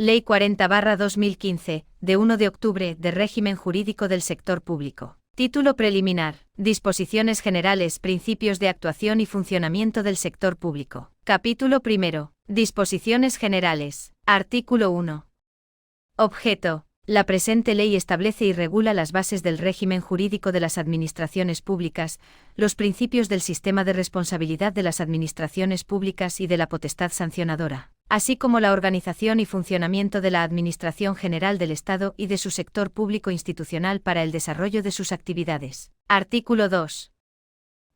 Ley 40/2015, de 1 de octubre, de régimen jurídico del sector público. Título preliminar. Disposiciones generales, principios de actuación y funcionamiento del sector público. Capítulo primero. Disposiciones generales. Artículo 1. Objeto. La presente ley establece y regula las bases del régimen jurídico de las administraciones públicas, los principios del sistema de responsabilidad de las administraciones públicas y de la potestad sancionadora, así como la organización y funcionamiento de la Administración General del Estado y de su sector público institucional para el desarrollo de sus actividades. Artículo 2.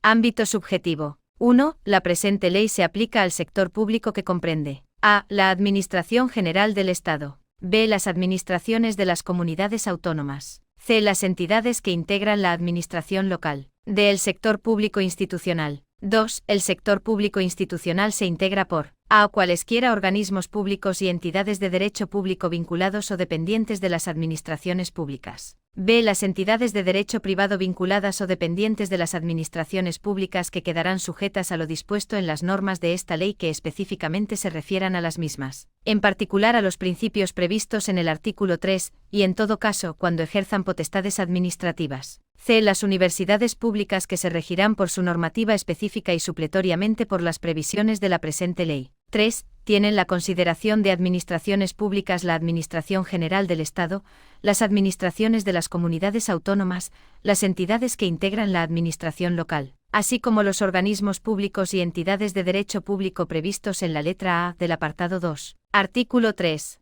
Ámbito subjetivo. 1. La presente ley se aplica al sector público que comprende: a. La Administración General del Estado. B. Las administraciones de las comunidades autónomas. C. Las entidades que integran la administración local. D. El sector público institucional. 2. El sector público institucional se integra por: a. Cualesquiera organismos públicos y entidades de derecho público vinculados o dependientes de las administraciones públicas. B. Las entidades de derecho privado vinculadas o dependientes de las administraciones públicas que quedarán sujetas a lo dispuesto en las normas de esta ley que específicamente se refieran a las mismas, en particular a los principios previstos en el artículo 3, y en todo caso cuando ejerzan potestades administrativas. C. Las universidades públicas que se regirán por su normativa específica y supletoriamente por las previsiones de la presente ley. 3. Tienen la consideración de administraciones públicas la Administración General del Estado, las administraciones de las comunidades autónomas, las entidades que integran la administración local, así como los organismos públicos y entidades de derecho público previstos en la letra A del apartado 2. Artículo 3.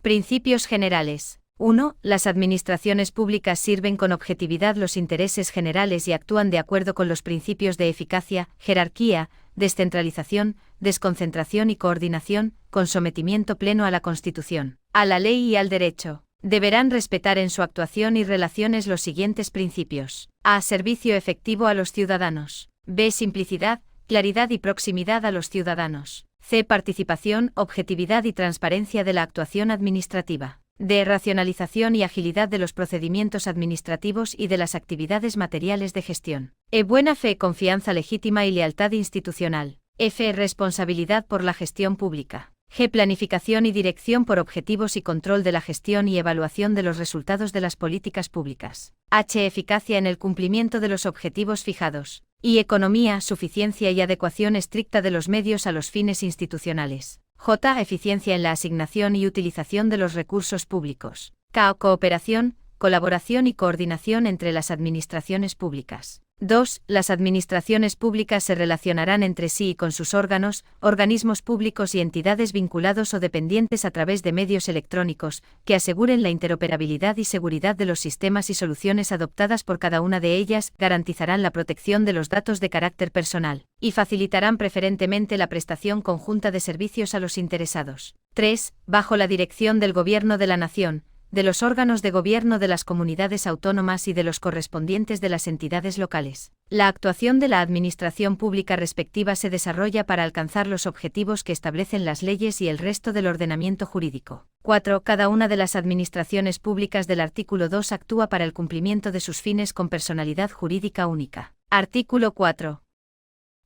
Principios generales. 1. Las administraciones públicas sirven con objetividad los intereses generales y actúan de acuerdo con los principios de eficacia, jerarquía, descentralización, desconcentración y coordinación, con sometimiento pleno a la Constitución, a la ley y al derecho. Deberán respetar en su actuación y relaciones los siguientes principios: a. Servicio efectivo a los ciudadanos. B. Simplicidad, claridad y proximidad a los ciudadanos. C. Participación, objetividad y transparencia de la actuación administrativa. D. Racionalización y agilidad de los procedimientos administrativos y de las actividades materiales de gestión. E. Buena fe, confianza legítima y lealtad institucional. F. Responsabilidad por la gestión pública. G. Planificación y dirección por objetivos y control de la gestión y evaluación de los resultados de las políticas públicas. H. Eficacia en el cumplimiento de los objetivos fijados. I. Economía, suficiencia y adecuación estricta de los medios a los fines institucionales. J. Eficiencia en la asignación y utilización de los recursos públicos. K. Cooperación, colaboración y coordinación entre las administraciones públicas. 2. Las administraciones públicas se relacionarán entre sí y con sus órganos, organismos públicos y entidades vinculados o dependientes a través de medios electrónicos, que aseguren la interoperabilidad y seguridad de los sistemas y soluciones adoptadas por cada una de ellas, garantizarán la protección de los datos de carácter personal, y facilitarán preferentemente la prestación conjunta de servicios a los interesados. 3. Bajo la dirección del Gobierno de la Nación, de los órganos de gobierno de las comunidades autónomas y de los correspondientes de las entidades locales. La actuación de la administración pública respectiva se desarrolla para alcanzar los objetivos que establecen las leyes y el resto del ordenamiento jurídico. 4. Cada una de las administraciones públicas del artículo 2 actúa para el cumplimiento de sus fines con personalidad jurídica única. Artículo 4.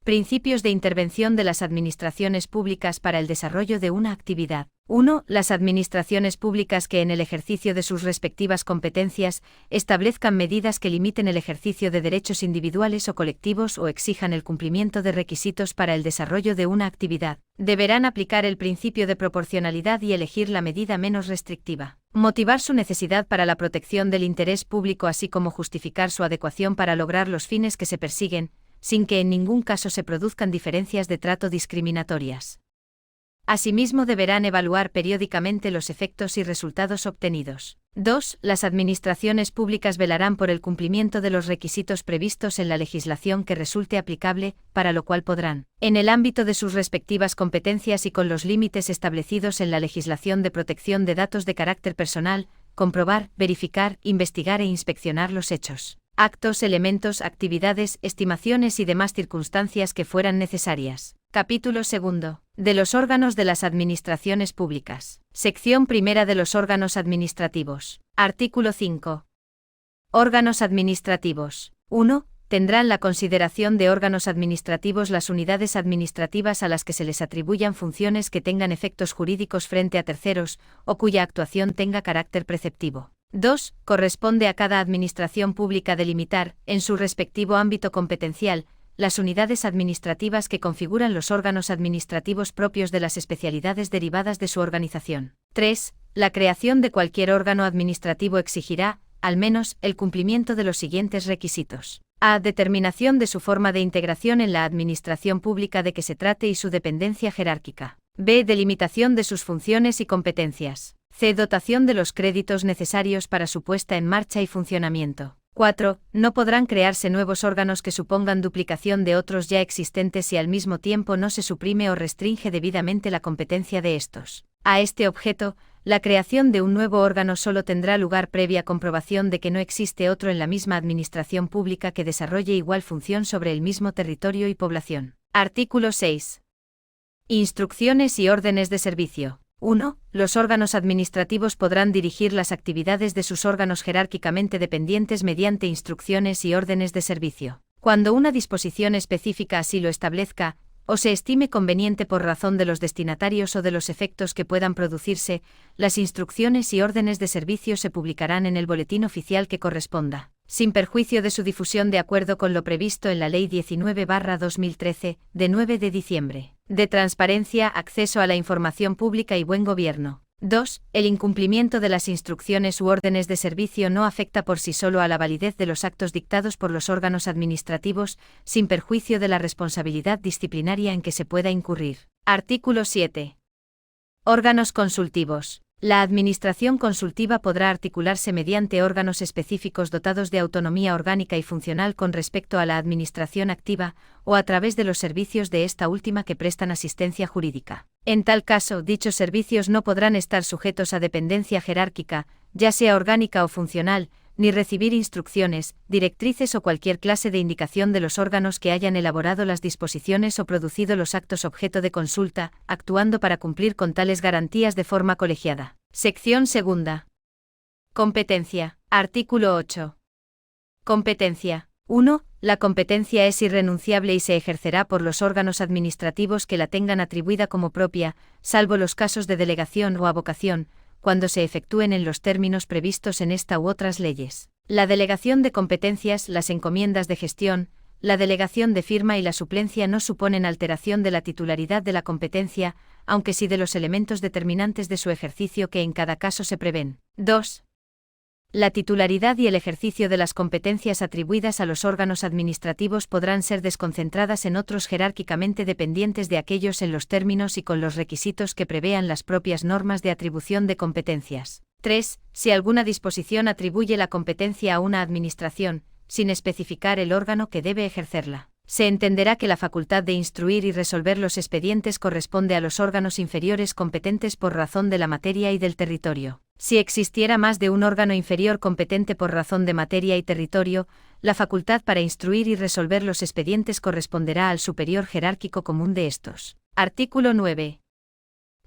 Principios de intervención de las administraciones públicas para el desarrollo de una actividad. 1. Las administraciones públicas que en el ejercicio de sus respectivas competencias establezcan medidas que limiten el ejercicio de derechos individuales o colectivos o exijan el cumplimiento de requisitos para el desarrollo de una actividad, deberán aplicar el principio de proporcionalidad y elegir la medida menos restrictiva. Motivar su necesidad para la protección del interés público así como justificar su adecuación para lograr los fines que se persiguen, sin que en ningún caso se produzcan diferencias de trato discriminatorias. Asimismo, deberán evaluar periódicamente los efectos y resultados obtenidos. 2. Las administraciones públicas velarán por el cumplimiento de los requisitos previstos en la legislación que resulte aplicable, para lo cual podrán, en el ámbito de sus respectivas competencias y con los límites establecidos en la legislación de protección de datos de carácter personal, comprobar, verificar, investigar e inspeccionar los hechos, actos, elementos, actividades, estimaciones y demás circunstancias que fueran necesarias. Capítulo 2. De los órganos de las administraciones públicas. Sección 1 de los órganos administrativos. Artículo 5. Órganos administrativos. 1. tendrán la consideración de órganos administrativos las unidades administrativas a las que se les atribuyan funciones que tengan efectos jurídicos frente a terceros, o cuya actuación tenga carácter preceptivo. 2. Corresponde a cada administración pública delimitar, en su respectivo ámbito competencial, las unidades administrativas que configuran los órganos administrativos propios de las especialidades derivadas de su organización. 3. La creación de cualquier órgano administrativo exigirá, al menos, el cumplimiento de los siguientes requisitos. A. Determinación de su forma de integración en la administración pública de que se trate y su dependencia jerárquica. B. Delimitación de sus funciones y competencias. C. Dotación de los créditos necesarios para su puesta en marcha y funcionamiento. 4. No podrán crearse nuevos órganos que supongan duplicación de otros ya existentes si al mismo tiempo no se suprime o restringe debidamente la competencia de estos. A este objeto, la creación de un nuevo órgano solo tendrá lugar previa comprobación de que no existe otro en la misma administración pública que desarrolle igual función sobre el mismo territorio y población. Artículo 6. Instrucciones y órdenes de servicio. 1. Los órganos administrativos podrán dirigir las actividades de sus órganos jerárquicamente dependientes mediante instrucciones y órdenes de servicio. Cuando una disposición específica así lo establezca, o se estime conveniente por razón de los destinatarios o de los efectos que puedan producirse, las instrucciones y órdenes de servicio se publicarán en el boletín oficial que corresponda, sin perjuicio de su difusión de acuerdo con lo previsto en la Ley 19/2013, de 9 de diciembre, de transparencia, acceso a la información pública y buen gobierno. 2. El incumplimiento de las instrucciones u órdenes de servicio no afecta por sí solo a la validez de los actos dictados por los órganos administrativos, sin perjuicio de la responsabilidad disciplinaria en que se pueda incurrir. Artículo 7. Órganos consultivos. La administración consultiva podrá articularse mediante órganos específicos dotados de autonomía orgánica y funcional con respecto a la administración activa, o a través de los servicios de esta última que prestan asistencia jurídica. En tal caso, dichos servicios no podrán estar sujetos a dependencia jerárquica, ya sea orgánica o funcional, ni recibir instrucciones, directrices o cualquier clase de indicación de los órganos que hayan elaborado las disposiciones o producido los actos objeto de consulta, actuando para cumplir con tales garantías de forma colegiada. Sección segunda. Competencia. Artículo 8. Competencia. 1. La competencia es irrenunciable y se ejercerá por los órganos administrativos que la tengan atribuida como propia, salvo los casos de delegación o avocación, cuando se efectúen en los términos previstos en esta u otras leyes. La delegación de competencias, las encomiendas de gestión, la delegación de firma y la suplencia no suponen alteración de la titularidad de la competencia, aunque sí de los elementos determinantes de su ejercicio que en cada caso se prevén. 2. La titularidad y el ejercicio de las competencias atribuidas a los órganos administrativos podrán ser desconcentradas en otros jerárquicamente dependientes de aquellos en los términos y con los requisitos que prevean las propias normas de atribución de competencias. 3. Si alguna disposición atribuye la competencia a una administración, sin especificar el órgano que debe ejercerla, se entenderá que la facultad de instruir y resolver los expedientes corresponde a los órganos inferiores competentes por razón de la materia y del territorio. Si existiera más de un órgano inferior competente por razón de materia y territorio, la facultad para instruir y resolver los expedientes corresponderá al superior jerárquico común de estos. Artículo 9.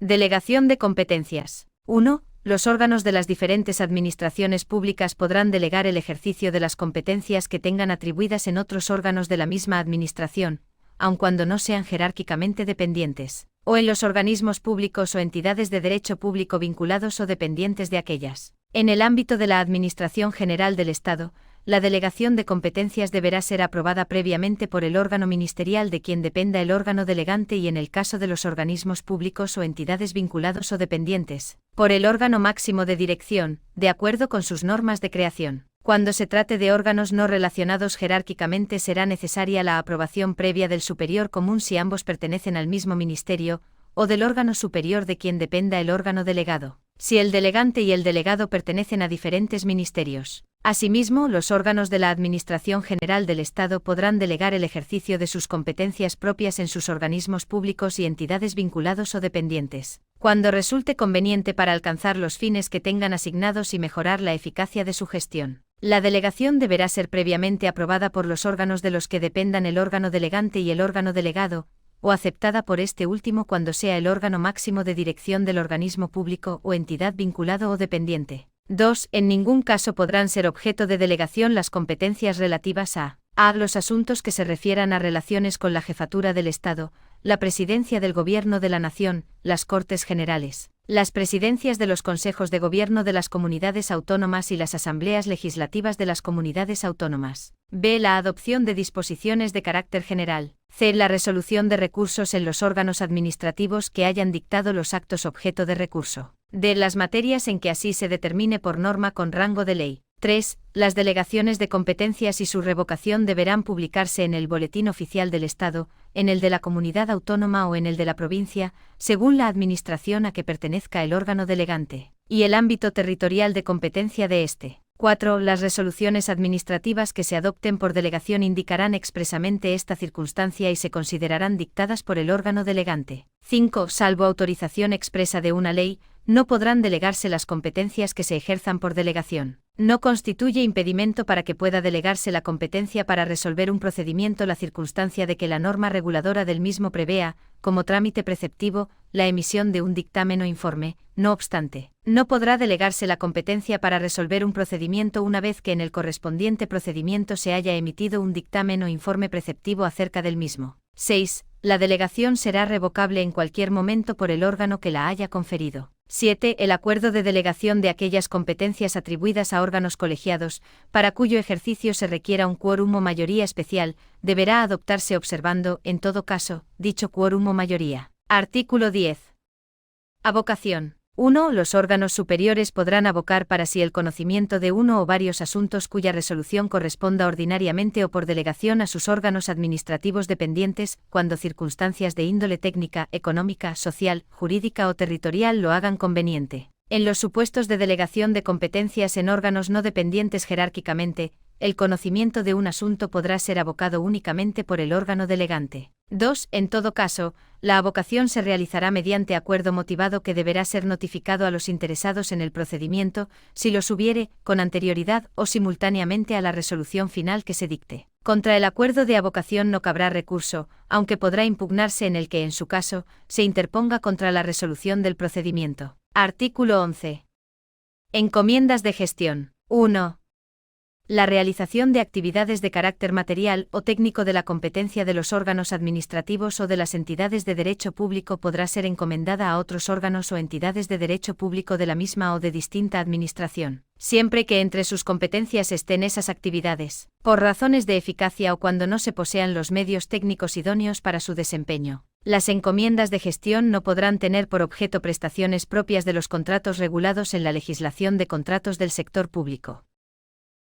Delegación de competencias. 1. Los órganos de las diferentes administraciones públicas podrán delegar el ejercicio de las competencias que tengan atribuidas en otros órganos de la misma administración, aun cuando no sean jerárquicamente dependientes, o en los organismos públicos o entidades de derecho público vinculados o dependientes de aquellas. En el ámbito de la Administración General del Estado, la delegación de competencias deberá ser aprobada previamente por el órgano ministerial de quien dependa el órgano delegante y en el caso de los organismos públicos o entidades vinculados o dependientes, por el órgano máximo de dirección, de acuerdo con sus normas de creación. Cuando se trate de órganos no relacionados jerárquicamente será necesaria la aprobación previa del superior común si ambos pertenecen al mismo ministerio, o del órgano superior de quien dependa el órgano delegado, si el delegante y el delegado pertenecen a diferentes ministerios. Asimismo, los órganos de la Administración General del Estado podrán delegar el ejercicio de sus competencias propias en sus organismos públicos y entidades vinculados o dependientes, cuando resulte conveniente para alcanzar los fines que tengan asignados y mejorar la eficacia de su gestión. La delegación deberá ser previamente aprobada por los órganos de los que dependan el órgano delegante y el órgano delegado, o aceptada por este último cuando sea el órgano máximo de dirección del organismo público o entidad vinculado o dependiente. 2. En ningún caso podrán ser objeto de delegación las competencias relativas a A. Los asuntos que se refieran a relaciones con la Jefatura del Estado, la Presidencia del Gobierno de la Nación, las Cortes Generales, las presidencias de los consejos de gobierno de las comunidades autónomas y las asambleas legislativas de las comunidades autónomas. B. La adopción de disposiciones de carácter general. C. La resolución de recursos en los órganos administrativos que hayan dictado los actos objeto de recurso. D. Las materias en que así se determine por norma con rango de ley. 3. Las delegaciones de competencias y su revocación deberán publicarse en el Boletín Oficial del Estado, en el de la comunidad autónoma o en el de la provincia, según la administración a que pertenezca el órgano delegante, y el ámbito territorial de competencia de éste. 4. Las resoluciones administrativas que se adopten por delegación indicarán expresamente esta circunstancia y se considerarán dictadas por el órgano delegante. 5. Salvo autorización expresa de una ley, no podrán delegarse las competencias que se ejerzan por delegación. No constituye impedimento para que pueda delegarse la competencia para resolver un procedimiento la circunstancia de que la norma reguladora del mismo prevea, como trámite preceptivo, la emisión de un dictamen o informe. No obstante, no podrá delegarse la competencia para resolver un procedimiento una vez que en el correspondiente procedimiento se haya emitido un dictamen o informe preceptivo acerca del mismo. 6. La delegación será revocable en cualquier momento por el órgano que la haya conferido. 7. El acuerdo de delegación de aquellas competencias atribuidas a órganos colegiados, para cuyo ejercicio se requiera un quórum o mayoría especial, deberá adoptarse observando, en todo caso, dicho quórum o mayoría. Artículo 10. Avocación. 1. Los órganos superiores podrán avocar para sí el conocimiento de uno o varios asuntos cuya resolución corresponda ordinariamente o por delegación a sus órganos administrativos dependientes, cuando circunstancias de índole técnica, económica, social, jurídica o territorial lo hagan conveniente. En los supuestos de delegación de competencias en órganos no dependientes jerárquicamente, el conocimiento de un asunto podrá ser avocado únicamente por el órgano delegante. 2. En todo caso, la avocación se realizará mediante acuerdo motivado que deberá ser notificado a los interesados en el procedimiento, si los hubiere, con anterioridad o simultáneamente a la resolución final que se dicte. Contra el acuerdo de avocación no cabrá recurso, aunque podrá impugnarse en el que, en su caso, se interponga contra la resolución del procedimiento. Artículo 11. Encomiendas de gestión. 1. La realización de actividades de carácter material o técnico de la competencia de los órganos administrativos o de las entidades de derecho público podrá ser encomendada a otros órganos o entidades de derecho público de la misma o de distinta administración, siempre que entre sus competencias estén esas actividades, por razones de eficacia o cuando no se posean los medios técnicos idóneos para su desempeño. Las encomiendas de gestión no podrán tener por objeto prestaciones propias de los contratos regulados en la legislación de contratos del sector público.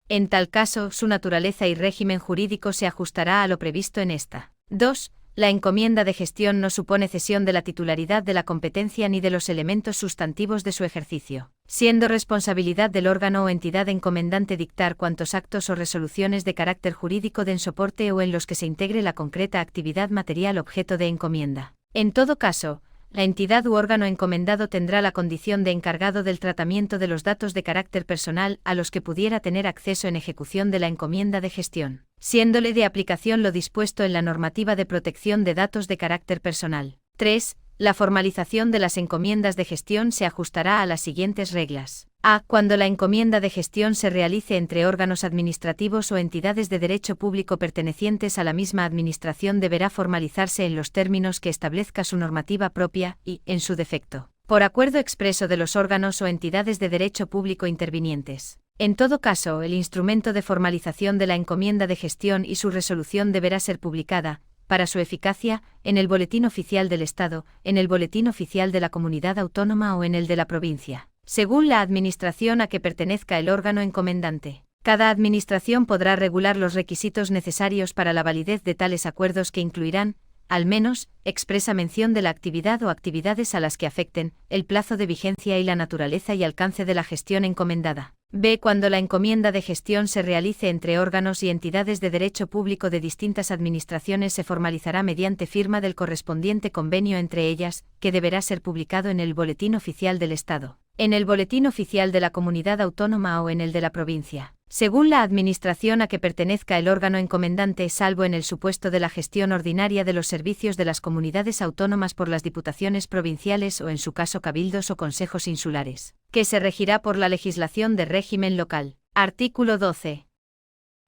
En tal caso, su naturaleza y régimen jurídico se ajustará a lo previsto en esta. 2. La encomienda de gestión no supone cesión de la titularidad de la competencia ni de los elementos sustantivos de su ejercicio, siendo responsabilidad del órgano o entidad encomendante dictar cuantos actos o resoluciones de carácter jurídico den soporte o en los que se integre la concreta actividad material objeto de encomienda. En todo caso, la entidad u órgano encomendado tendrá la condición de encargado del tratamiento de los datos de carácter personal a los que pudiera tener acceso en ejecución de la encomienda de gestión, siéndole de aplicación lo dispuesto en la normativa de protección de datos de carácter personal. 3. La formalización de las encomiendas de gestión se ajustará a las siguientes reglas. A. Cuando la encomienda de gestión se realice entre órganos administrativos o entidades de derecho público pertenecientes a la misma administración deberá formalizarse en los términos que establezca su normativa propia y, en su defecto, por acuerdo expreso de los órganos o entidades de derecho público intervinientes. En todo caso, el instrumento de formalización de la encomienda de gestión y su resolución deberá ser publicada, para su eficacia, en el Boletín Oficial del Estado, en el Boletín Oficial de la Comunidad Autónoma o en el de la provincia, según la administración a que pertenezca el órgano encomendante. Cada administración podrá regular los requisitos necesarios para la validez de tales acuerdos que incluirán, al menos, expresa mención de la actividad o actividades a las que afecten, el plazo de vigencia y la naturaleza y alcance de la gestión encomendada. B. Cuando la encomienda de gestión se realice entre órganos y entidades de derecho público de distintas administraciones se formalizará mediante firma del correspondiente convenio entre ellas, que deberá ser publicado en el Boletín Oficial del Estado, en el Boletín Oficial de la Comunidad Autónoma o en el de la provincia, según la administración a que pertenezca el órgano encomendante, salvo en el supuesto de la gestión ordinaria de los servicios de las comunidades autónomas por las diputaciones provinciales o en su caso cabildos o consejos insulares, que se regirá por la legislación de régimen local. Artículo 12.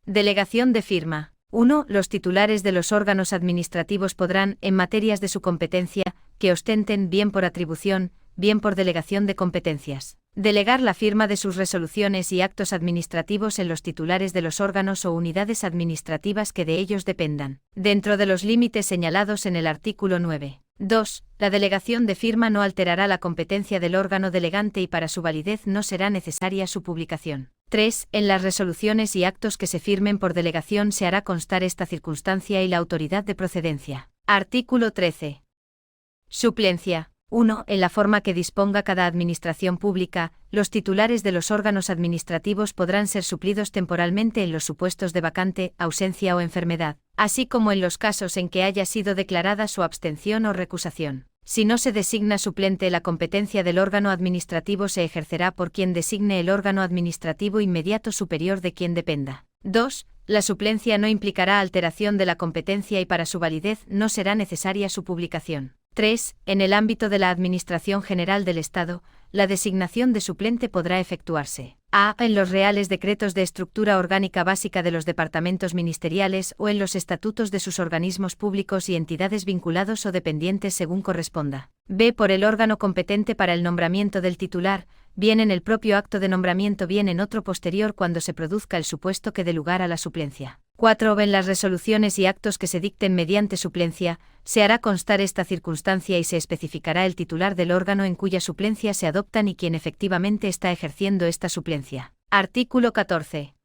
Delegación de firma. 1. Los titulares de los órganos administrativos podrán, en materias de su competencia, que ostenten bien por atribución, bien por delegación de competencias, delegar la firma de sus resoluciones y actos administrativos en los titulares de los órganos o unidades administrativas que de ellos dependan, dentro de los límites señalados en el artículo 9. 2. La delegación de firma no alterará la competencia del órgano delegante y para su validez no será necesaria su publicación. 3. En las resoluciones y actos que se firmen por delegación se hará constar esta circunstancia y la autoridad de procedencia. Artículo 13. Suplencia. 1. En la forma que disponga cada administración pública, los titulares de los órganos administrativos podrán ser suplidos temporalmente en los supuestos de vacante, ausencia o enfermedad, así como en los casos en que haya sido declarada su abstención o recusación. Si no se designa suplente, la competencia del órgano administrativo se ejercerá por quien designe el órgano administrativo inmediato superior de quien dependa. 2. La suplencia no implicará alteración de la competencia y para su validez no será necesaria su publicación. 3. En el ámbito de la Administración General del Estado, la designación de suplente podrá efectuarse a. En los reales decretos de estructura orgánica básica de los departamentos ministeriales o en los estatutos de sus organismos públicos y entidades vinculados o dependientes según corresponda. B. Por el órgano competente para el nombramiento del titular, bien en el propio acto de nombramiento, bien en otro posterior cuando se produzca el supuesto que dé lugar a la suplencia. 4. En las resoluciones y actos que se dicten mediante suplencia, se hará constar esta circunstancia y se especificará el titular del órgano en cuya suplencia se adoptan y quien efectivamente está ejerciendo esta suplencia. Artículo 14.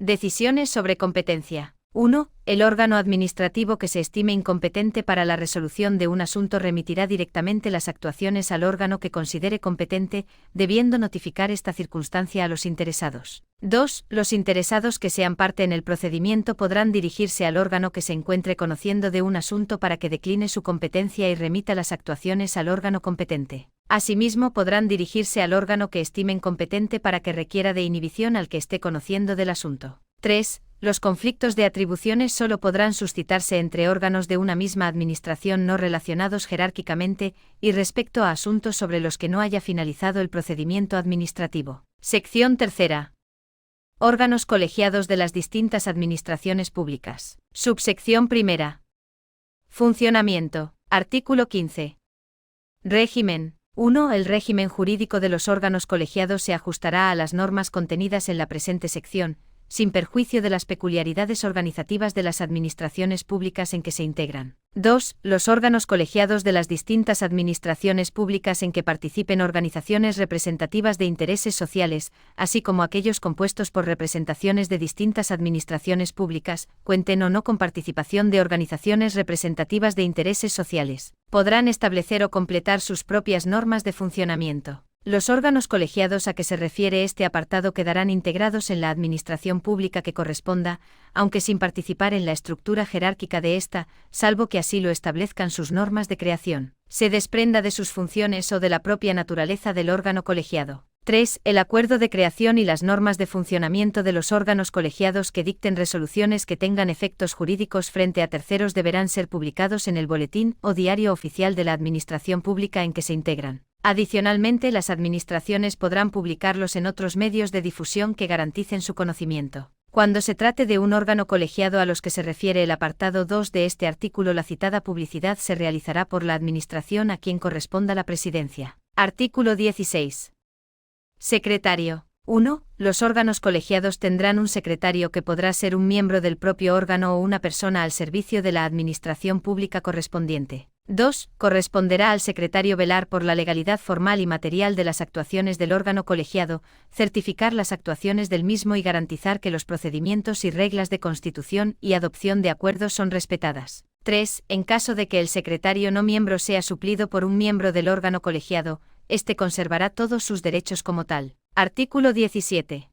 Decisiones sobre competencia. 1. El órgano administrativo que se estime incompetente para la resolución de un asunto remitirá directamente las actuaciones al órgano que considere competente, debiendo notificar esta circunstancia a los interesados. 2. Los interesados que sean parte en el procedimiento podrán dirigirse al órgano que se encuentre conociendo de un asunto para que decline su competencia y remita las actuaciones al órgano competente. Asimismo, podrán dirigirse al órgano que estimen competente para que requiera de inhibición al que esté conociendo del asunto. 3. Los conflictos de atribuciones solo podrán suscitarse entre órganos de una misma administración no relacionados jerárquicamente y respecto a asuntos sobre los que no haya finalizado el procedimiento administrativo. Sección 3. Órganos colegiados de las distintas administraciones públicas. Subsección 1. Funcionamiento. Artículo 15. Régimen. 1. El régimen jurídico de los órganos colegiados se ajustará a las normas contenidas en la presente sección, sin perjuicio de las peculiaridades organizativas de las administraciones públicas en que se integran. 2. Los órganos colegiados de las distintas administraciones públicas en que participen organizaciones representativas de intereses sociales, así como aquellos compuestos por representaciones de distintas administraciones públicas, cuenten o no con participación de organizaciones representativas de intereses sociales, podrán establecer o completar sus propias normas de funcionamiento. Los órganos colegiados a que se refiere este apartado quedarán integrados en la administración pública que corresponda, aunque sin participar en la estructura jerárquica de ésta, salvo que así lo establezcan sus normas de creación, se desprenda de sus funciones o de la propia naturaleza del órgano colegiado. 3. El acuerdo de creación y las normas de funcionamiento de los órganos colegiados que dicten resoluciones que tengan efectos jurídicos frente a terceros deberán ser publicados en el Boletín o Diario Oficial de la Administración Pública en que se integran. Adicionalmente, las administraciones podrán publicarlos en otros medios de difusión que garanticen su conocimiento. Cuando se trate de un órgano colegiado a los que se refiere el apartado 2 de este artículo, la citada publicidad se realizará por la administración a quien corresponda la presidencia. Artículo 16. Secretario. 1. Los órganos colegiados tendrán un secretario que podrá ser un miembro del propio órgano o una persona al servicio de la administración pública correspondiente. 2. Corresponderá al secretario velar por la legalidad formal y material de las actuaciones del órgano colegiado, certificar las actuaciones del mismo y garantizar que los procedimientos y reglas de constitución y adopción de acuerdos son respetadas. 3. En caso de que el secretario no miembro sea suplido por un miembro del órgano colegiado, éste conservará todos sus derechos como tal. Artículo 17.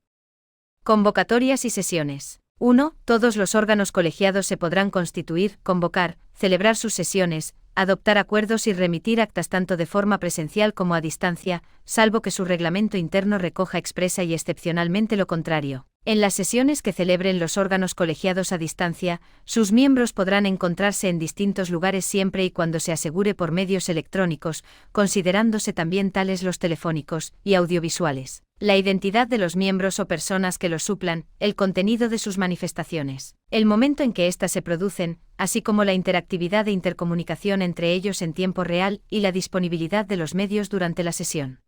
Convocatorias y sesiones. 1. Todos los órganos colegiados se podrán constituir, convocar, celebrar sus sesiones, adoptar acuerdos y remitir actas tanto de forma presencial como a distancia, salvo que su reglamento interno recoja expresa y excepcionalmente lo contrario. En las sesiones que celebren los órganos colegiados a distancia, sus miembros podrán encontrarse en distintos lugares siempre y cuando se asegure por medios electrónicos, considerándose también tales los telefónicos y audiovisuales, la identidad de los miembros o personas que los suplan, el contenido de sus manifestaciones, el momento en que éstas se producen, así como la interactividad e intercomunicación entre ellos en tiempo real y la disponibilidad de los medios durante la sesión.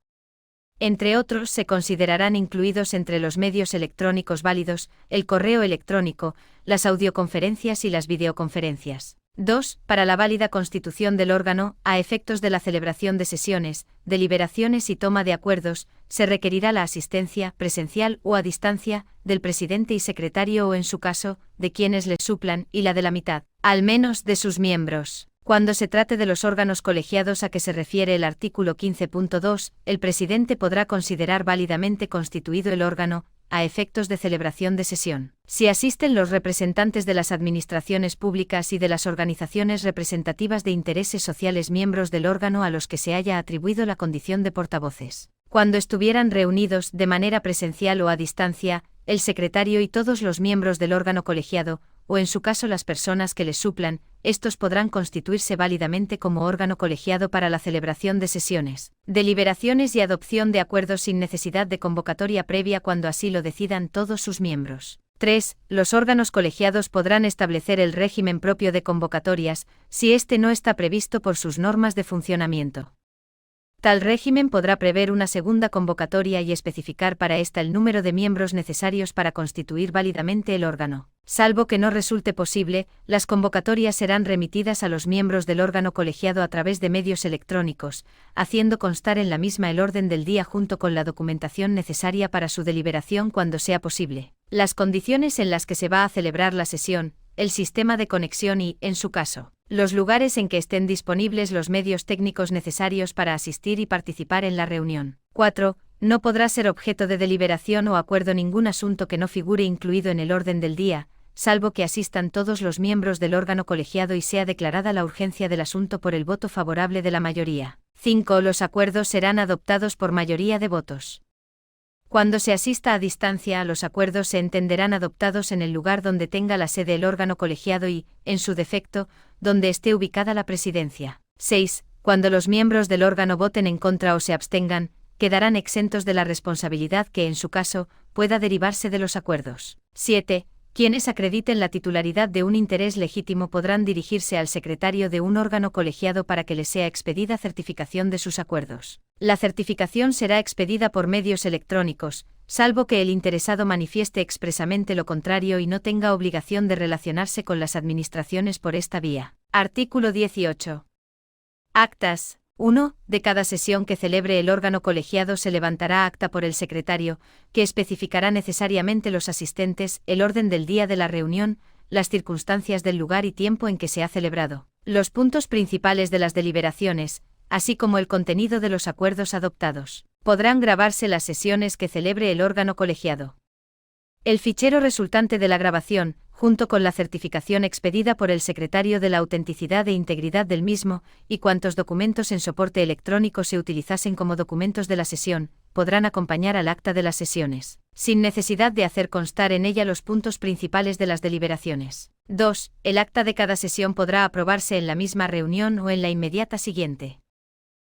Entre otros, se considerarán incluidos entre los medios electrónicos válidos, el correo electrónico, las audioconferencias y las videoconferencias. 2. Para la válida constitución del órgano, a efectos de la celebración de sesiones, deliberaciones y toma de acuerdos, se requerirá la asistencia, presencial o a distancia, del presidente y secretario o en su caso, de quienes les suplan, y la de la mitad, al menos, de sus miembros. Cuando se trate de los órganos colegiados a que se refiere el artículo 15.2, el presidente podrá considerar válidamente constituido el órgano, a efectos de celebración de sesión, si asisten los representantes de las administraciones públicas y de las organizaciones representativas de intereses sociales miembros del órgano a los que se haya atribuido la condición de portavoces. Cuando estuvieran reunidos de manera presencial o a distancia, el secretario y todos los miembros del órgano colegiado, o en su caso las personas que les suplan, estos podrán constituirse válidamente como órgano colegiado para la celebración de sesiones, deliberaciones y adopción de acuerdos sin necesidad de convocatoria previa cuando así lo decidan todos sus miembros. 3. Los órganos colegiados podrán establecer el régimen propio de convocatorias, si éste no está previsto por sus normas de funcionamiento. Tal régimen podrá prever una segunda convocatoria y especificar para ésta el número de miembros necesarios para constituir válidamente el órgano. Salvo que no resulte posible, las convocatorias serán remitidas a los miembros del órgano colegiado a través de medios electrónicos, haciendo constar en la misma el orden del día junto con la documentación necesaria para su deliberación cuando sea posible, las condiciones en las que se va a celebrar la sesión, el sistema de conexión y, en su caso, los lugares en que estén disponibles los medios técnicos necesarios para asistir y participar en la reunión. 4. No podrá ser objeto de deliberación o acuerdo ningún asunto que no figure incluido en el orden del día, salvo que asistan todos los miembros del órgano colegiado y sea declarada la urgencia del asunto por el voto favorable de la mayoría. 5. Los acuerdos serán adoptados por mayoría de votos. Cuando se asista a distancia, los acuerdos se entenderán adoptados en el lugar donde tenga la sede el órgano colegiado y, en su defecto, donde esté ubicada la presidencia. 6. Cuando los miembros del órgano voten en contra o se abstengan, quedarán exentos de la responsabilidad que, en su caso, pueda derivarse de los acuerdos. 7. Quienes acrediten la titularidad de un interés legítimo podrán dirigirse al secretario de un órgano colegiado para que les sea expedida certificación de sus acuerdos. La certificación será expedida por medios electrónicos, salvo que el interesado manifieste expresamente lo contrario y no tenga obligación de relacionarse con las administraciones por esta vía. Artículo 18. Actas. 1. De cada sesión que celebre el órgano colegiado se levantará acta por el secretario, que especificará necesariamente los asistentes, el orden del día de la reunión, las circunstancias del lugar y tiempo en que se ha celebrado, los puntos principales de las deliberaciones, así como el contenido de los acuerdos adoptados. Podrán grabarse las sesiones que celebre el órgano colegiado. El fichero resultante de la grabación, junto con la certificación expedida por el secretario de la autenticidad e integridad del mismo, y cuantos documentos en soporte electrónico se utilizasen como documentos de la sesión, podrán acompañar al acta de las sesiones, sin necesidad de hacer constar en ella los puntos principales de las deliberaciones. 2. El acta de cada sesión podrá aprobarse en la misma reunión o en la inmediata siguiente.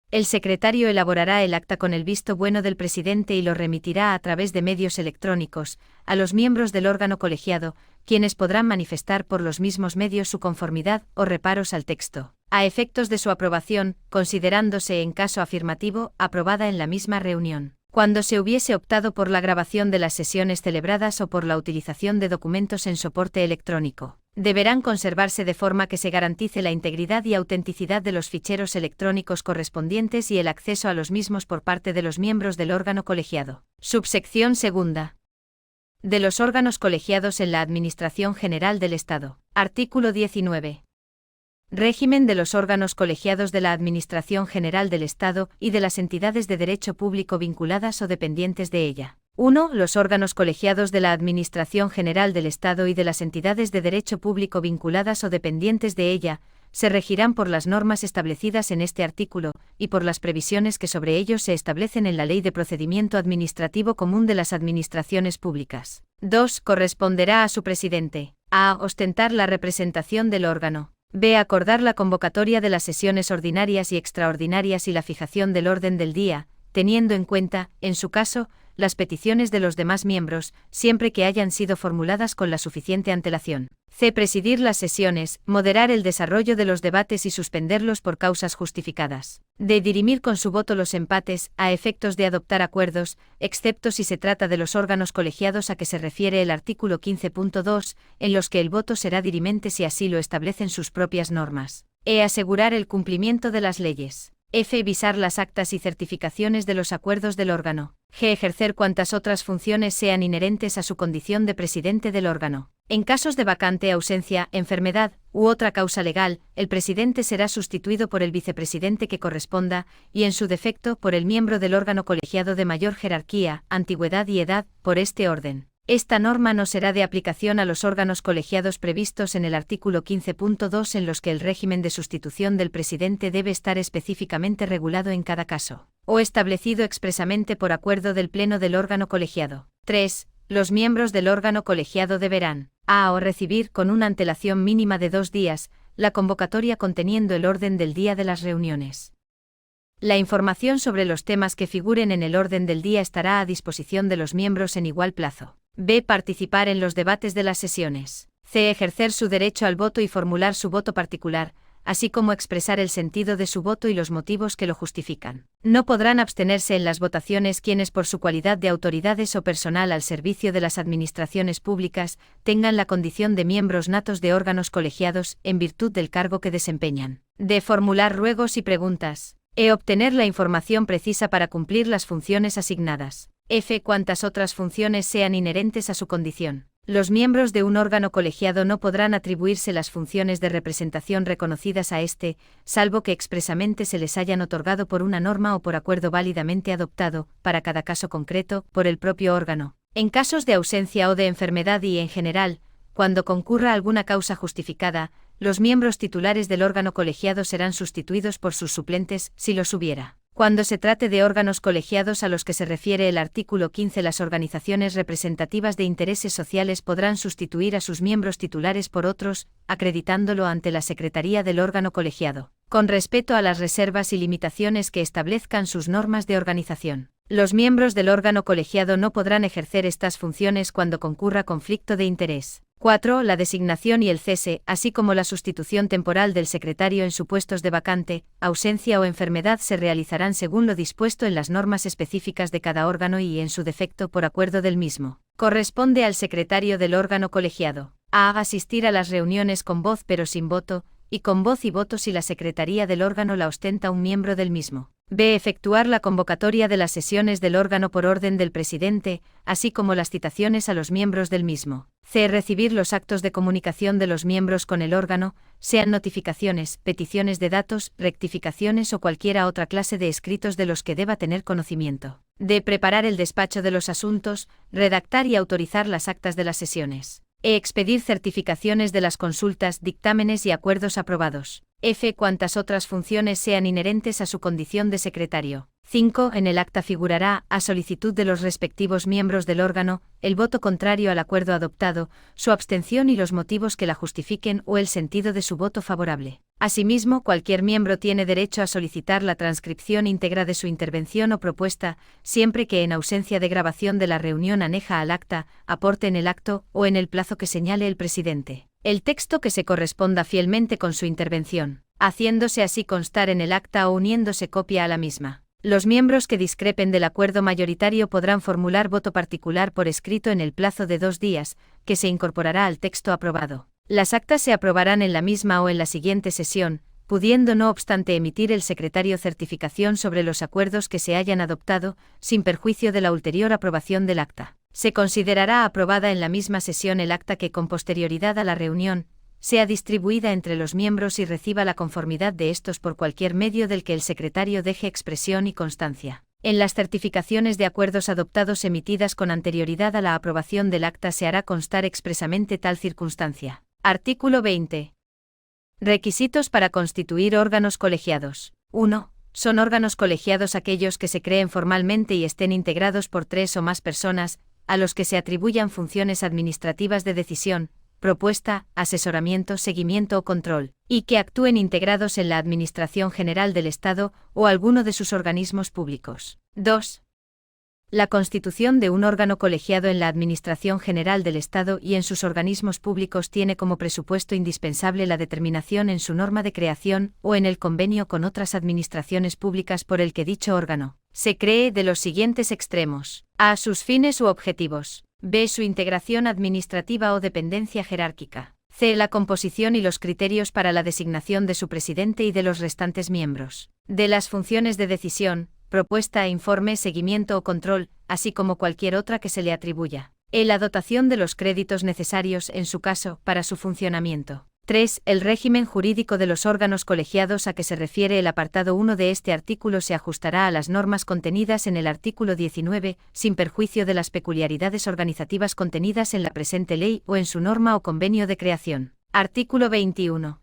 El secretario elaborará el acta con el visto bueno del presidente y lo remitirá a través de medios electrónicos a los miembros del órgano colegiado, quienes podrán manifestar por los mismos medios su conformidad o reparos al texto, a efectos de su aprobación, considerándose en caso afirmativo aprobada en la misma reunión. Cuando se hubiese optado por la grabación de las sesiones celebradas o por la utilización de documentos en soporte electrónico, deberán conservarse de forma que se garantice la integridad y autenticidad de los ficheros electrónicos correspondientes y el acceso a los mismos por parte de los miembros del órgano colegiado. Subsección segunda. De los órganos colegiados en la Administración General del Estado. Artículo 19. Régimen de los órganos colegiados de la Administración General del Estado y de las entidades de derecho público vinculadas o dependientes de ella. 1. Los órganos colegiados de la Administración General del Estado y de las entidades de derecho público vinculadas o dependientes de ella, se regirán por las normas establecidas en este artículo, y por las previsiones que sobre ellos se establecen en la Ley de Procedimiento Administrativo Común de las Administraciones Públicas. 2. Corresponderá a su presidente. A. Ostentar la representación del órgano. B. Acordar la convocatoria de las sesiones ordinarias y extraordinarias y la fijación del orden del día, teniendo en cuenta, en su caso, las peticiones de los demás miembros, siempre que hayan sido formuladas con la suficiente antelación. C. Presidir las sesiones, moderar el desarrollo de los debates y suspenderlos por causas justificadas. D. Dirimir con su voto los empates, a efectos de adoptar acuerdos, excepto si se trata de los órganos colegiados a que se refiere el artículo 15.2, en los que el voto será dirimente si así lo establecen sus propias normas. E. Asegurar el cumplimiento de las leyes. F. Visar las actas y certificaciones de los acuerdos del órgano. G. Ejercer cuantas otras funciones sean inherentes a su condición de presidente del órgano. En casos de vacante, ausencia, enfermedad u otra causa legal, el presidente será sustituido por el vicepresidente que corresponda, y en su defecto por el miembro del órgano colegiado de mayor jerarquía, antigüedad y edad, por este orden. Esta norma no será de aplicación a los órganos colegiados previstos en el artículo 15.2 en los que el régimen de sustitución del presidente debe estar específicamente regulado en cada caso, o establecido expresamente por acuerdo del Pleno del órgano colegiado. 3. Los miembros del órgano colegiado deberán a. O recibir con una antelación mínima de 2 días, la convocatoria conteniendo el orden del día de las reuniones. La información sobre los temas que figuren en el orden del día estará a disposición de los miembros en igual plazo. B. Participar en los debates de las sesiones. C. Ejercer su derecho al voto y formular su voto particular, así como expresar el sentido de su voto y los motivos que lo justifican. No podrán abstenerse en las votaciones quienes por su cualidad de autoridades o personal al servicio de las administraciones públicas, tengan la condición de miembros natos de órganos colegiados en virtud del cargo que desempeñan. D. Formular ruegos y preguntas. E. Obtener la información precisa para cumplir las funciones asignadas. F. Cuantas otras funciones sean inherentes a su condición. Los miembros de un órgano colegiado no podrán atribuirse las funciones de representación reconocidas a éste, salvo que expresamente se les hayan otorgado por una norma o por acuerdo válidamente adoptado, para cada caso concreto, por el propio órgano. En casos de ausencia o de enfermedad y, en general, cuando concurra alguna causa justificada, los miembros titulares del órgano colegiado serán sustituidos por sus suplentes, si los hubiera. Cuando se trate de órganos colegiados a los que se refiere el artículo 15, las organizaciones representativas de intereses sociales podrán sustituir a sus miembros titulares por otros, acreditándolo ante la Secretaría del órgano colegiado, con respeto a las reservas y limitaciones que establezcan sus normas de organización. Los miembros del órgano colegiado no podrán ejercer estas funciones cuando concurra conflicto de interés. 4. La designación y el cese, así como la sustitución temporal del secretario en supuestos de vacante, ausencia o enfermedad se realizarán según lo dispuesto en las normas específicas de cada órgano y, en su defecto, por acuerdo del mismo. Corresponde al secretario del órgano colegiado a. Asistir a las reuniones con voz pero sin voto, y con voz y voto si la secretaría del órgano la ostenta un miembro del mismo. B. Efectuar la convocatoria de las sesiones del órgano por orden del presidente, así como las citaciones a los miembros del mismo. C. Recibir los actos de comunicación de los miembros con el órgano, sean notificaciones, peticiones de datos, rectificaciones o cualquiera otra clase de escritos de los que deba tener conocimiento. D. Preparar el despacho de los asuntos, redactar y autorizar las actas de las sesiones. E. Expedir certificaciones de las consultas, dictámenes y acuerdos aprobados. F. Cuantas otras funciones sean inherentes a su condición de secretario. 5. En el acta figurará, a solicitud de los respectivos miembros del órgano, el voto contrario al acuerdo adoptado, su abstención y los motivos que la justifiquen o el sentido de su voto favorable. Asimismo, cualquier miembro tiene derecho a solicitar la transcripción íntegra de su intervención o propuesta, siempre que en ausencia de grabación de la reunión aneja al acta, aporte en el acto o en el plazo que señale el presidente el texto que se corresponda fielmente con su intervención, haciéndose así constar en el acta o uniéndose copia a la misma. Los miembros que discrepen del acuerdo mayoritario podrán formular voto particular por escrito en el plazo de 2 días, que se incorporará al texto aprobado. Las actas se aprobarán en la misma o en la siguiente sesión, pudiendo no obstante emitir el secretario certificación sobre los acuerdos que se hayan adoptado, sin perjuicio de la ulterior aprobación del acta. Se considerará aprobada en la misma sesión el acta que con posterioridad a la reunión, sea distribuida entre los miembros y reciba la conformidad de estos por cualquier medio del que el secretario deje expresión y constancia. En las certificaciones de acuerdos adoptados emitidas con anterioridad a la aprobación del acta se hará constar expresamente tal circunstancia. Artículo 20. Requisitos para constituir órganos colegiados. 1. Son órganos colegiados aquellos que se creen formalmente y estén integrados por 3 o más personas, a los que se atribuyan funciones administrativas de decisión, propuesta, asesoramiento, seguimiento o control, y que actúen integrados en la Administración General del Estado o alguno de sus organismos públicos. 2. La constitución de un órgano colegiado en la Administración General del Estado y en sus organismos públicos tiene como presupuesto indispensable la determinación en su norma de creación o en el convenio con otras administraciones públicas por el que dicho órgano se cree de los siguientes extremos: a. Sus fines u objetivos. B. Su integración administrativa o dependencia jerárquica. C. La composición y los criterios para la designación de su presidente y de los restantes miembros. D. Las funciones de decisión, propuesta, informe, seguimiento o control, así como cualquier otra que se le atribuya. E. La dotación de los créditos necesarios, en su caso, para su funcionamiento. 3. El régimen jurídico de los órganos colegiados a que se refiere el apartado 1 de este artículo se ajustará a las normas contenidas en el artículo 19, sin perjuicio de las peculiaridades organizativas contenidas en la presente ley o en su norma o convenio de creación. Artículo 21.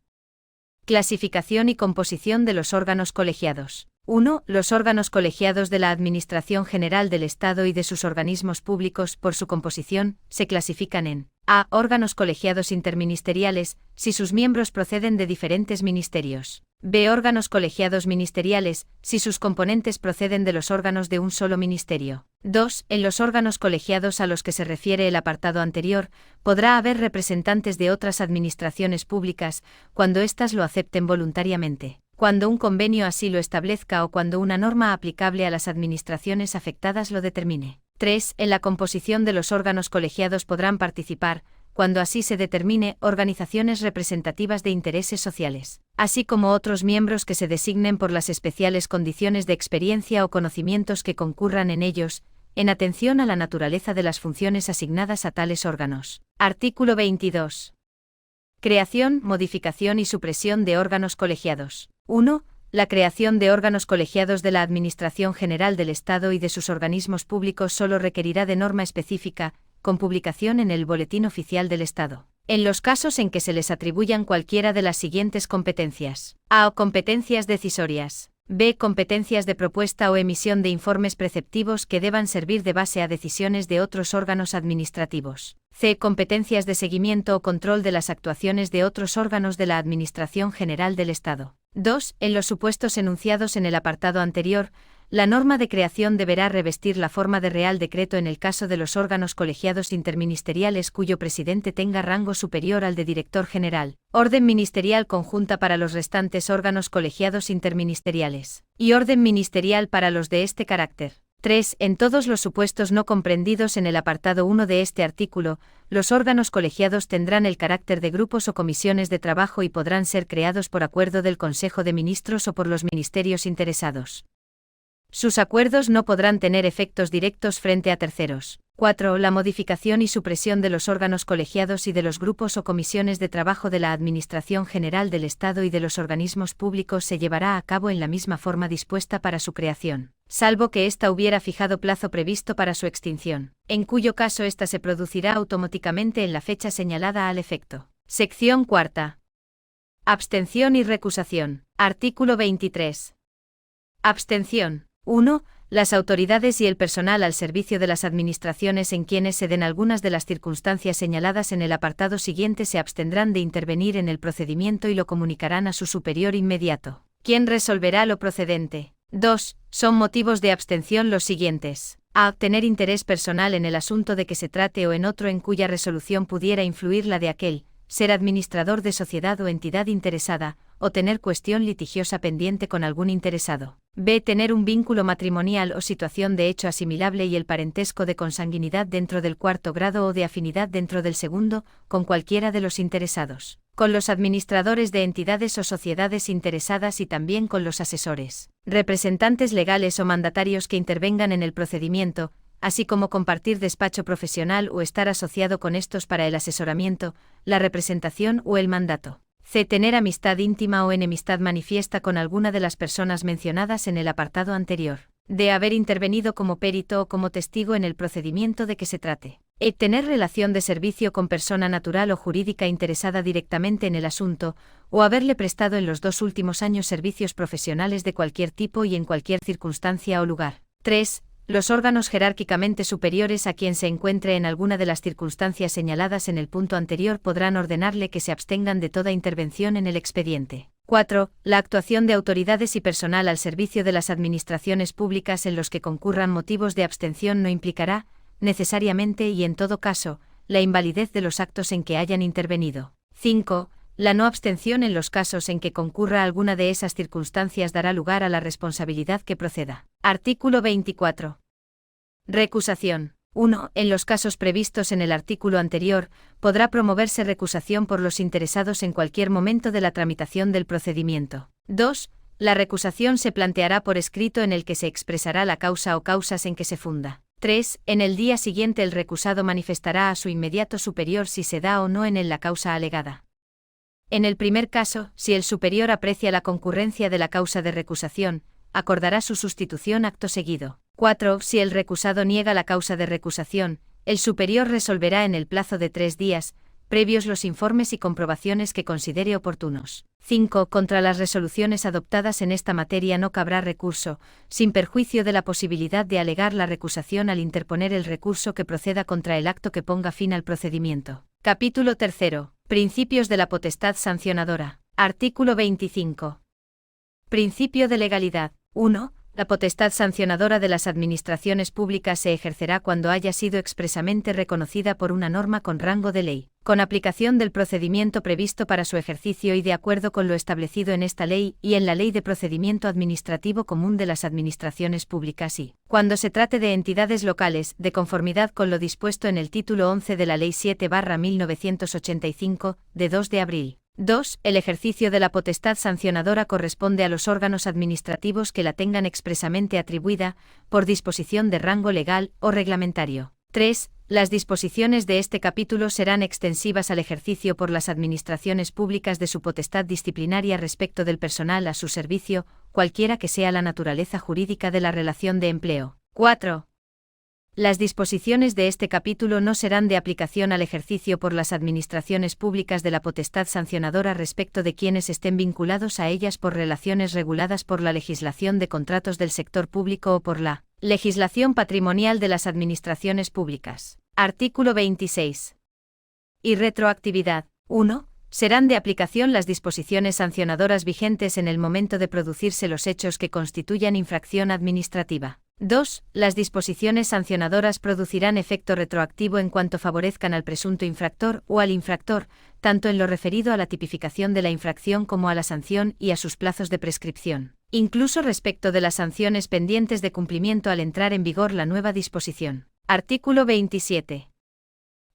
Clasificación y composición de los órganos colegiados. 1. Los órganos colegiados de la Administración General del Estado y de sus organismos públicos, por su composición, se clasifican en: a. Órganos colegiados interministeriales, si sus miembros proceden de diferentes ministerios. B. Órganos colegiados ministeriales, si sus componentes proceden de los órganos de un solo ministerio. 2. En los órganos colegiados a los que se refiere el apartado anterior, podrá haber representantes de otras administraciones públicas, cuando éstas lo acepten voluntariamente, cuando un convenio así lo establezca o cuando una norma aplicable a las administraciones afectadas lo determine. 3. En la composición de los órganos colegiados podrán participar, cuando así se determine, organizaciones representativas de intereses sociales, así como otros miembros que se designen por las especiales condiciones de experiencia o conocimientos que concurran en ellos, en atención a la naturaleza de las funciones asignadas a tales órganos. Artículo 22. Creación, modificación y supresión de órganos colegiados. 1. La creación de órganos colegiados de la Administración General del Estado y de sus organismos públicos solo requerirá de norma específica, con publicación en el Boletín Oficial del Estado. En los casos en que se les atribuyan cualquiera de las siguientes competencias: a. Competencias decisorias. B. Competencias de propuesta o emisión de informes preceptivos que deban servir de base a decisiones de otros órganos administrativos. C. Competencias de seguimiento o control de las actuaciones de otros órganos de la Administración General del Estado. 2. En los supuestos enunciados en el apartado anterior, la norma de creación deberá revestir la forma de Real Decreto en el caso de los órganos colegiados interministeriales cuyo presidente tenga rango superior al de director general, orden ministerial conjunta para los restantes órganos colegiados interministeriales, y orden ministerial para los de este carácter. 3. En todos los supuestos no comprendidos en el apartado 1 de este artículo, los órganos colegiados tendrán el carácter de grupos o comisiones de trabajo y podrán ser creados por acuerdo del Consejo de Ministros o por los ministerios interesados. Sus acuerdos no podrán tener efectos directos frente a terceros. 4. La modificación y supresión de los órganos colegiados y de los grupos o comisiones de trabajo de la Administración General del Estado y de los organismos públicos se llevará a cabo en la misma forma dispuesta para su creación, salvo que ésta hubiera fijado plazo previsto para su extinción, en cuyo caso ésta se producirá automáticamente en la fecha señalada al efecto. Sección 4. Abstención y recusación. Artículo 23. Abstención. 1. Las autoridades y el personal al servicio de las administraciones en quienes se den algunas de las circunstancias señaladas en el apartado siguiente se abstendrán de intervenir en el procedimiento y lo comunicarán a su superior inmediato, quien resolverá lo procedente. 2. Son motivos de abstención los siguientes: a. Tener interés personal en el asunto de que se trate o en otro en cuya resolución pudiera influir la de aquel, ser administrador de sociedad o entidad interesada, o tener cuestión litigiosa pendiente con algún interesado. B. Tener un vínculo matrimonial o situación de hecho asimilable y el parentesco de consanguinidad dentro del cuarto grado o de afinidad dentro del segundo, con cualquiera de los interesados, con los administradores de entidades o sociedades interesadas y también con los asesores, representantes legales o mandatarios que intervengan en el procedimiento, así como compartir despacho profesional o estar asociado con estos para el asesoramiento, la representación o el mandato. C. Tener amistad íntima o enemistad manifiesta con alguna de las personas mencionadas en el apartado anterior. D. Haber intervenido como perito o como testigo en el procedimiento de que se trate. E. Tener relación de servicio con persona natural o jurídica interesada directamente en el asunto, o haberle prestado en los 2 últimos años servicios profesionales de cualquier tipo y en cualquier circunstancia o lugar. 3. los órganos jerárquicamente superiores a quien se encuentre en alguna de las circunstancias señaladas en el punto anterior podrán ordenarle que se abstengan de toda intervención en el expediente. 4. La actuación de autoridades y personal al servicio de las administraciones públicas en los que concurran motivos de abstención no implicará, necesariamente y en todo caso, la invalidez de los actos en que hayan intervenido. 5. La no abstención en los casos en que concurra alguna de esas circunstancias dará lugar a la responsabilidad que proceda. Artículo 24. Recusación. 1. En los casos previstos en el artículo anterior, podrá promoverse recusación por los interesados en cualquier momento de la tramitación del procedimiento. 2. La recusación se planteará por escrito en el que se expresará la causa o causas en que se funda. 3. En el día siguiente el recusado manifestará a su inmediato superior si se da o no en él la causa alegada. En el primer caso, si el superior aprecia la concurrencia de la causa de recusación, acordará su sustitución acto seguido. 4. Si el recusado niega la causa de recusación, el superior resolverá en el plazo de 3 días, previos los informes y comprobaciones que considere oportunos. 5. Contra las resoluciones adoptadas en esta materia no cabrá recurso, sin perjuicio de la posibilidad de alegar la recusación al interponer el recurso que proceda contra el acto que ponga fin al procedimiento. Capítulo 3. Principios de la potestad sancionadora. Artículo 25. Principio de legalidad. 1. La potestad sancionadora de las administraciones públicas se ejercerá cuando haya sido expresamente reconocida por una norma con rango de ley, con aplicación del procedimiento previsto para su ejercicio y de acuerdo con lo establecido en esta ley y en la Ley de Procedimiento Administrativo Común de las Administraciones Públicas y, cuando se trate de entidades locales, de conformidad con lo dispuesto en el título 11 de la Ley 7/1985, de 2 de abril. 2. El ejercicio de la potestad sancionadora corresponde a los órganos administrativos que la tengan expresamente atribuida, por disposición de rango legal o reglamentario. 3. Las disposiciones de este capítulo serán extensivas al ejercicio por las administraciones públicas de su potestad disciplinaria respecto del personal a su servicio, cualquiera que sea la naturaleza jurídica de la relación de empleo. 4. Las disposiciones de este capítulo no serán de aplicación al ejercicio por las administraciones públicas de la potestad sancionadora respecto de quienes estén vinculados a ellas por relaciones reguladas por la legislación de contratos del sector público o por la legislación patrimonial de las administraciones públicas. Artículo 26. Y retroactividad. 1. Serán de aplicación las disposiciones sancionadoras vigentes en el momento de producirse los hechos que constituyan infracción administrativa. 2. Las disposiciones sancionadoras producirán efecto retroactivo en cuanto favorezcan al presunto infractor o al infractor, tanto en lo referido a la tipificación de la infracción como a la sanción y a sus plazos de prescripción, incluso respecto de las sanciones pendientes de cumplimiento al entrar en vigor la nueva disposición. Artículo 27.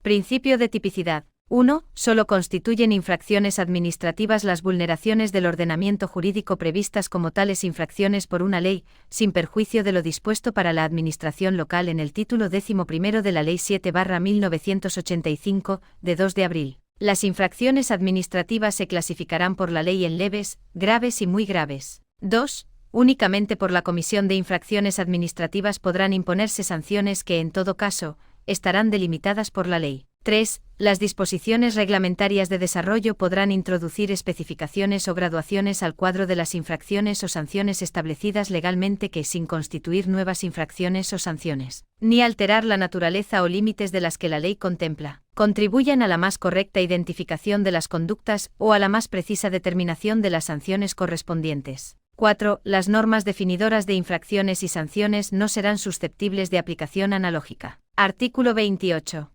Principio de tipicidad. 1. Solo constituyen infracciones administrativas las vulneraciones del ordenamiento jurídico previstas como tales infracciones por una ley, sin perjuicio de lo dispuesto para la administración local en el título 11 de la Ley 7/1985, de 2 de abril. Las infracciones administrativas se clasificarán por la ley en leves, graves y muy graves. 2. Únicamente por la comisión de infracciones administrativas podrán imponerse sanciones que, en todo caso, estarán delimitadas por la ley. 3. Las disposiciones reglamentarias de desarrollo podrán introducir especificaciones o graduaciones al cuadro de las infracciones o sanciones establecidas legalmente que, sin constituir nuevas infracciones o sanciones, ni alterar la naturaleza o límites de las que la ley contempla, contribuyan a la más correcta identificación de las conductas o a la más precisa determinación de las sanciones correspondientes. 4. Las normas definidoras de infracciones y sanciones no serán susceptibles de aplicación analógica. Artículo 28.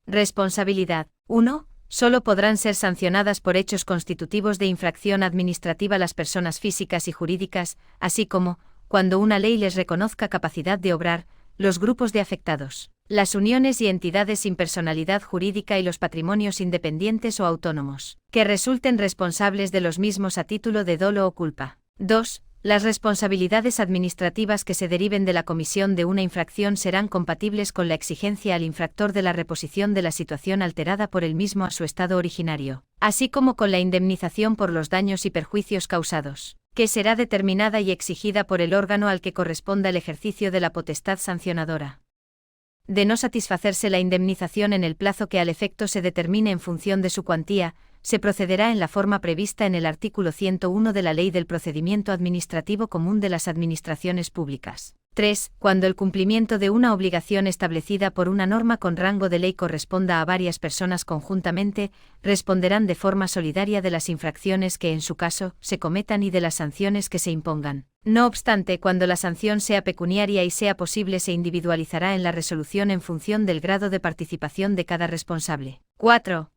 Responsabilidad. 1. Solo podrán ser sancionadas por hechos constitutivos de infracción administrativa las personas físicas y jurídicas, así como, cuando una ley les reconozca capacidad de obrar, los grupos de afectados, las uniones y entidades sin personalidad jurídica y los patrimonios independientes o autónomos, que resulten responsables de los mismos a título de dolo o culpa. 2. Las responsabilidades administrativas que se deriven de la comisión de una infracción serán compatibles con la exigencia al infractor de la reposición de la situación alterada por el mismo a su estado originario, así como con la indemnización por los daños y perjuicios causados, que será determinada y exigida por el órgano al que corresponda el ejercicio de la potestad sancionadora. De no satisfacerse la indemnización en el plazo que al efecto se determine en función de su cuantía, se procederá en la forma prevista en el artículo 101 de la Ley del Procedimiento Administrativo Común de las Administraciones Públicas. 3. Cuando el cumplimiento de una obligación establecida por una norma con rango de ley corresponda a varias personas conjuntamente, responderán de forma solidaria de las infracciones que en su caso se cometan y de las sanciones que se impongan. No obstante, cuando la sanción sea pecuniaria y sea posible, se individualizará en la resolución en función del grado de participación de cada responsable. 4.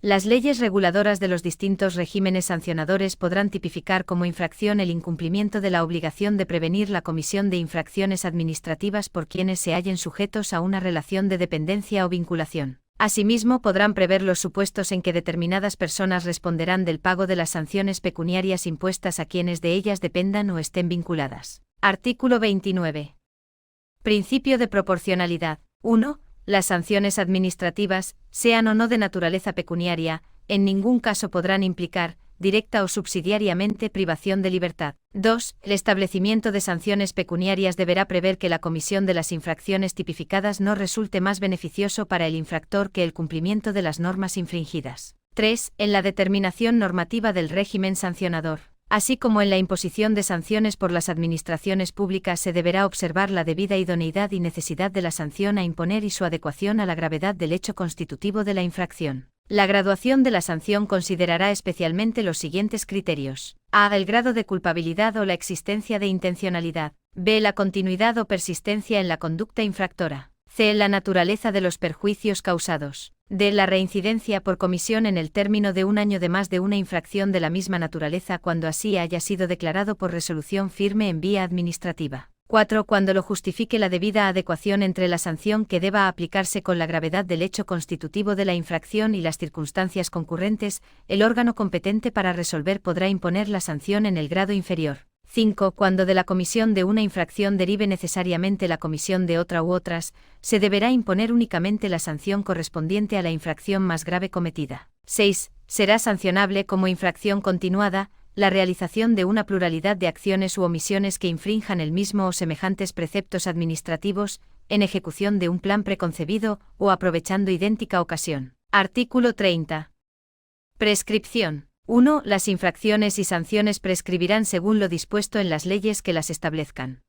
Las leyes reguladoras de los distintos regímenes sancionadores podrán tipificar como infracción el incumplimiento de la obligación de prevenir la comisión de infracciones administrativas por quienes se hallen sujetos a una relación de dependencia o vinculación. Asimismo, podrán prever los supuestos en que determinadas personas responderán del pago de las sanciones pecuniarias impuestas a quienes de ellas dependan o estén vinculadas. Artículo 29. Principio de proporcionalidad. 1. Las sanciones administrativas, sean o no de naturaleza pecuniaria, en ningún caso podrán implicar, directa o subsidiariamente, privación de libertad. 2. El establecimiento de sanciones pecuniarias deberá prever que la comisión de las infracciones tipificadas no resulte más beneficioso para el infractor que el cumplimiento de las normas infringidas. 3. En la determinación normativa del régimen sancionador, así como en la imposición de sanciones por las administraciones públicas, se deberá observar la debida idoneidad y necesidad de la sanción a imponer y su adecuación a la gravedad del hecho constitutivo de la infracción. La graduación de la sanción considerará especialmente los siguientes criterios: a. El grado de culpabilidad o la existencia de intencionalidad. b. La continuidad o persistencia en la conducta infractora. c. La naturaleza de los perjuicios causados. d. La reincidencia por comisión en el término de un año de más de una infracción de la misma naturaleza cuando así haya sido declarado por resolución firme en vía administrativa. 4. Cuando lo justifique la debida adecuación entre la sanción que deba aplicarse con la gravedad del hecho constitutivo de la infracción y las circunstancias concurrentes, el órgano competente para resolver podrá imponer la sanción en el grado inferior. 5. Cuando de la comisión de una infracción derive necesariamente la comisión de otra u otras, se deberá imponer únicamente la sanción correspondiente a la infracción más grave cometida. 6. Será sancionable como infracción continuada la realización de una pluralidad de acciones u omisiones que infrinjan el mismo o semejantes preceptos administrativos, en ejecución de un plan preconcebido o aprovechando idéntica ocasión. Artículo 30. Prescripción. 1. Las infracciones y sanciones prescribirán según lo dispuesto en las leyes que las establezcan.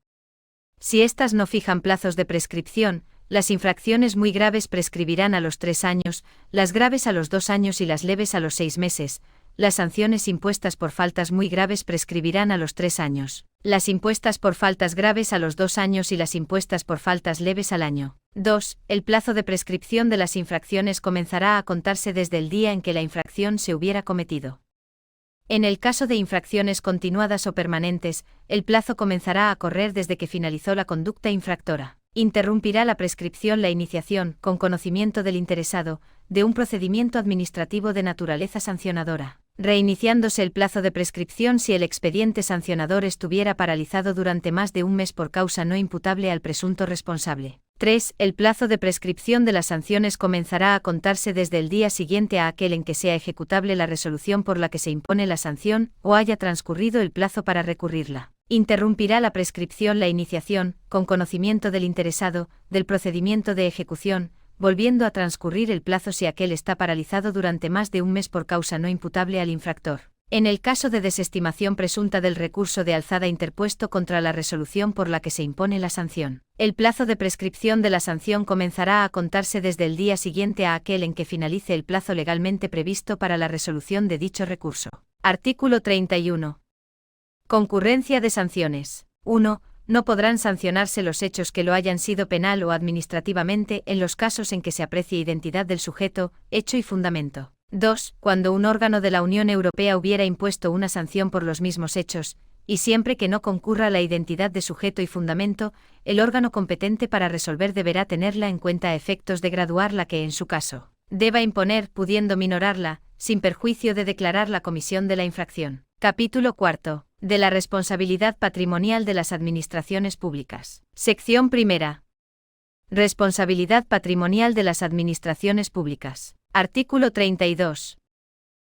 Si éstas no fijan plazos de prescripción, las infracciones muy graves prescribirán a los 3 años, las graves a los 2 años y las leves a los 6 meses. Las sanciones impuestas por faltas muy graves prescribirán a los 3 años, las impuestas por faltas graves a los 2 años y las impuestas por faltas leves al año. 2. El plazo de prescripción de las infracciones comenzará a contarse desde el día en que la infracción se hubiera cometido. En el caso de infracciones continuadas o permanentes, el plazo comenzará a correr desde que finalizó la conducta infractora. Interrumpirá la prescripción la iniciación, con conocimiento del interesado, de un procedimiento administrativo de naturaleza sancionadora, reiniciándose el plazo de prescripción si el expediente sancionador estuviera paralizado durante más de un mes por causa no imputable al presunto responsable. 3. El plazo de prescripción de las sanciones comenzará a contarse desde el día siguiente a aquel en que sea ejecutable la resolución por la que se impone la sanción o haya transcurrido el plazo para recurrirla. Interrumpirá la prescripción la iniciación, con conocimiento del interesado, del procedimiento de ejecución, volviendo a transcurrir el plazo si aquel está paralizado durante más de un mes por causa no imputable al infractor. En el caso de desestimación presunta del recurso de alzada interpuesto contra la resolución por la que se impone la sanción, el plazo de prescripción de la sanción comenzará a contarse desde el día siguiente a aquel en que finalice el plazo legalmente previsto para la resolución de dicho recurso. Artículo 31. Concurrencia de sanciones. 1. No podrán sancionarse los hechos que lo hayan sido penal o administrativamente en los casos en que se aprecie identidad del sujeto, hecho y fundamento. 2. Cuando un órgano de la Unión Europea hubiera impuesto una sanción por los mismos hechos, y siempre que no concurra la identidad de sujeto y fundamento, el órgano competente para resolver deberá tenerla en cuenta a efectos de graduar la que en su caso deba imponer, pudiendo minorarla, sin perjuicio de declarar la comisión de la infracción. Capítulo 4. De la responsabilidad patrimonial de las administraciones públicas. Sección 1. Responsabilidad patrimonial de las administraciones públicas. Artículo 32.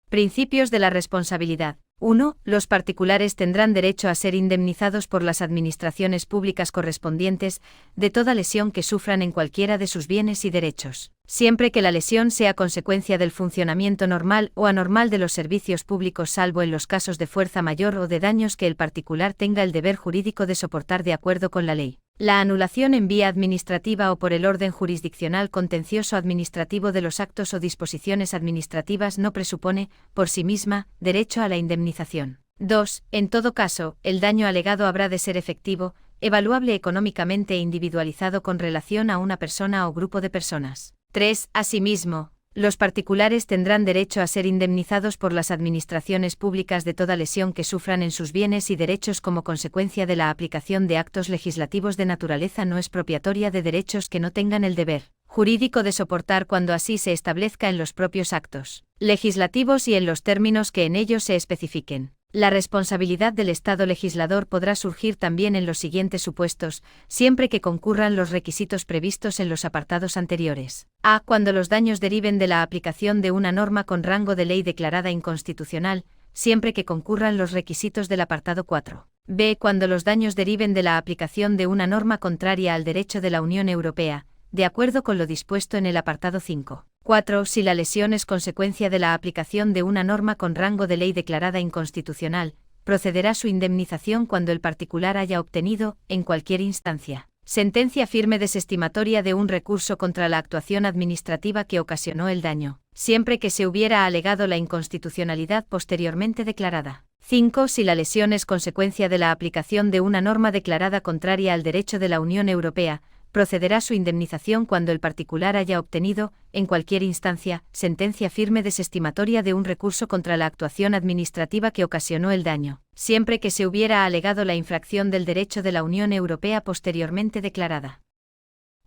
Principios de la responsabilidad. 1. Los particulares tendrán derecho a ser indemnizados por las administraciones públicas correspondientes de toda lesión que sufran en cualquiera de sus bienes y derechos, siempre que la lesión sea consecuencia del funcionamiento normal o anormal de los servicios públicos, salvo en los casos de fuerza mayor o de daños que el particular tenga el deber jurídico de soportar de acuerdo con la ley. La anulación en vía administrativa o por el orden jurisdiccional contencioso administrativo de los actos o disposiciones administrativas no presupone, por sí misma, derecho a la indemnización. 2. En todo caso, el daño alegado habrá de ser efectivo, evaluable económicamente e individualizado con relación a una persona o grupo de personas. 3. Asimismo, los particulares tendrán derecho a ser indemnizados por las administraciones públicas de toda lesión que sufran en sus bienes y derechos como consecuencia de la aplicación de actos legislativos de naturaleza no expropiatoria de derechos que no tengan el deber jurídico de soportar cuando así se establezca en los propios actos legislativos y en los términos que en ellos se especifiquen. La responsabilidad del Estado legislador podrá surgir también en los siguientes supuestos, siempre que concurran los requisitos previstos en los apartados anteriores. A. Cuando los daños deriven de la aplicación de una norma con rango de ley declarada inconstitucional, siempre que concurran los requisitos del apartado 4. B. Cuando los daños deriven de la aplicación de una norma contraria al derecho de la Unión Europea, de acuerdo con lo dispuesto en el apartado 5. 4. Si la lesión es consecuencia de la aplicación de una norma con rango de ley declarada inconstitucional, procederá su indemnización cuando el particular haya obtenido, en cualquier instancia, sentencia firme desestimatoria de un recurso contra la actuación administrativa que ocasionó el daño, siempre que se hubiera alegado la inconstitucionalidad posteriormente declarada. 5. Si la lesión es consecuencia de la aplicación de una norma declarada contraria al derecho de la Unión Europea, procederá su indemnización cuando el particular haya obtenido, en cualquier instancia, sentencia firme desestimatoria de un recurso contra la actuación administrativa que ocasionó el daño, siempre que se hubiera alegado la infracción del derecho de la Unión Europea posteriormente declarada.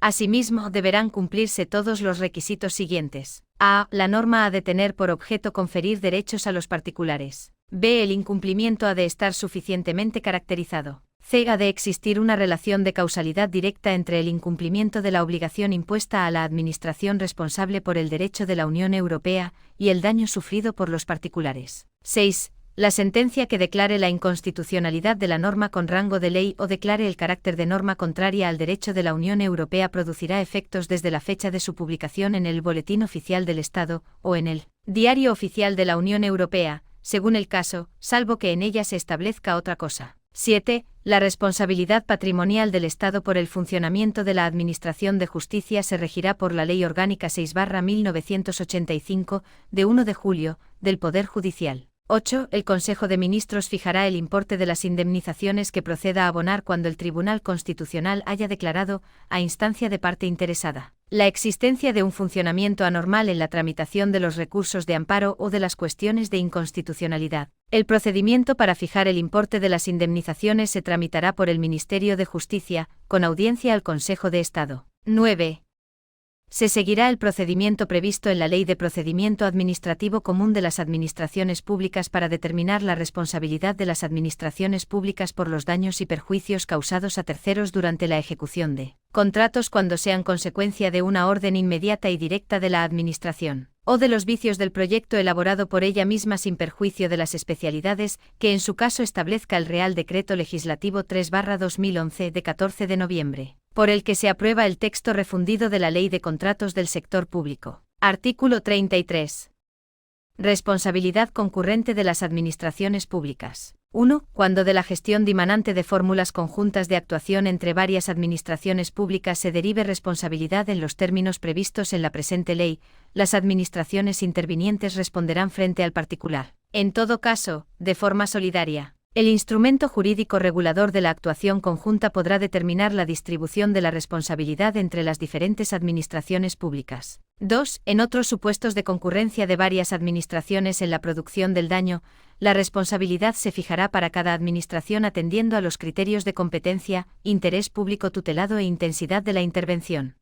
Asimismo, deberán cumplirse todos los requisitos siguientes. A. La norma ha de tener por objeto conferir derechos a los particulares. B. El incumplimiento ha de estar suficientemente caracterizado. C. Ha de existir una relación de causalidad directa entre el incumplimiento de la obligación impuesta a la administración responsable por el derecho de la Unión Europea y el daño sufrido por los particulares. 6. La sentencia que declare la inconstitucionalidad de la norma con rango de ley o declare el carácter de norma contraria al derecho de la Unión Europea producirá efectos desde la fecha de su publicación en el Boletín Oficial del Estado o en el Diario Oficial de la Unión Europea, según el caso, salvo que en ella se establezca otra cosa. 7. La responsabilidad patrimonial del Estado por el funcionamiento de la Administración de Justicia se regirá por la Ley Orgánica 6/1985, de 1 de julio, del Poder Judicial. 8. El Consejo de Ministros fijará el importe de las indemnizaciones que proceda a abonar cuando el Tribunal Constitucional haya declarado, a instancia de parte interesada, la existencia de un funcionamiento anormal en la tramitación de los recursos de amparo o de las cuestiones de inconstitucionalidad. El procedimiento para fijar el importe de las indemnizaciones se tramitará por el Ministerio de Justicia, con audiencia al Consejo de Estado. 9. Se seguirá el procedimiento previsto en la Ley de Procedimiento Administrativo Común de las Administraciones Públicas para determinar la responsabilidad de las administraciones públicas por los daños y perjuicios causados a terceros durante la ejecución de contratos cuando sean consecuencia de una orden inmediata y directa de la Administración, o de los vicios del proyecto elaborado por ella misma sin perjuicio de las especialidades que en su caso establezca el Real Decreto Legislativo 3/2011 de 14 de noviembre. Por el que se aprueba el texto refundido de la Ley de Contratos del Sector Público. Artículo 33. Responsabilidad concurrente de las administraciones públicas. 1. Cuando de la gestión dimanante de fórmulas conjuntas de actuación entre varias administraciones públicas se derive responsabilidad en los términos previstos en la presente ley, las administraciones intervinientes responderán frente al particular. En todo caso, de forma solidaria. El instrumento jurídico regulador de la actuación conjunta podrá determinar la distribución de la responsabilidad entre las diferentes administraciones públicas. 2. En otros supuestos de concurrencia de varias administraciones en la producción del daño, la responsabilidad se fijará para cada administración atendiendo a los criterios de competencia, interés público tutelado e intensidad de la intervención.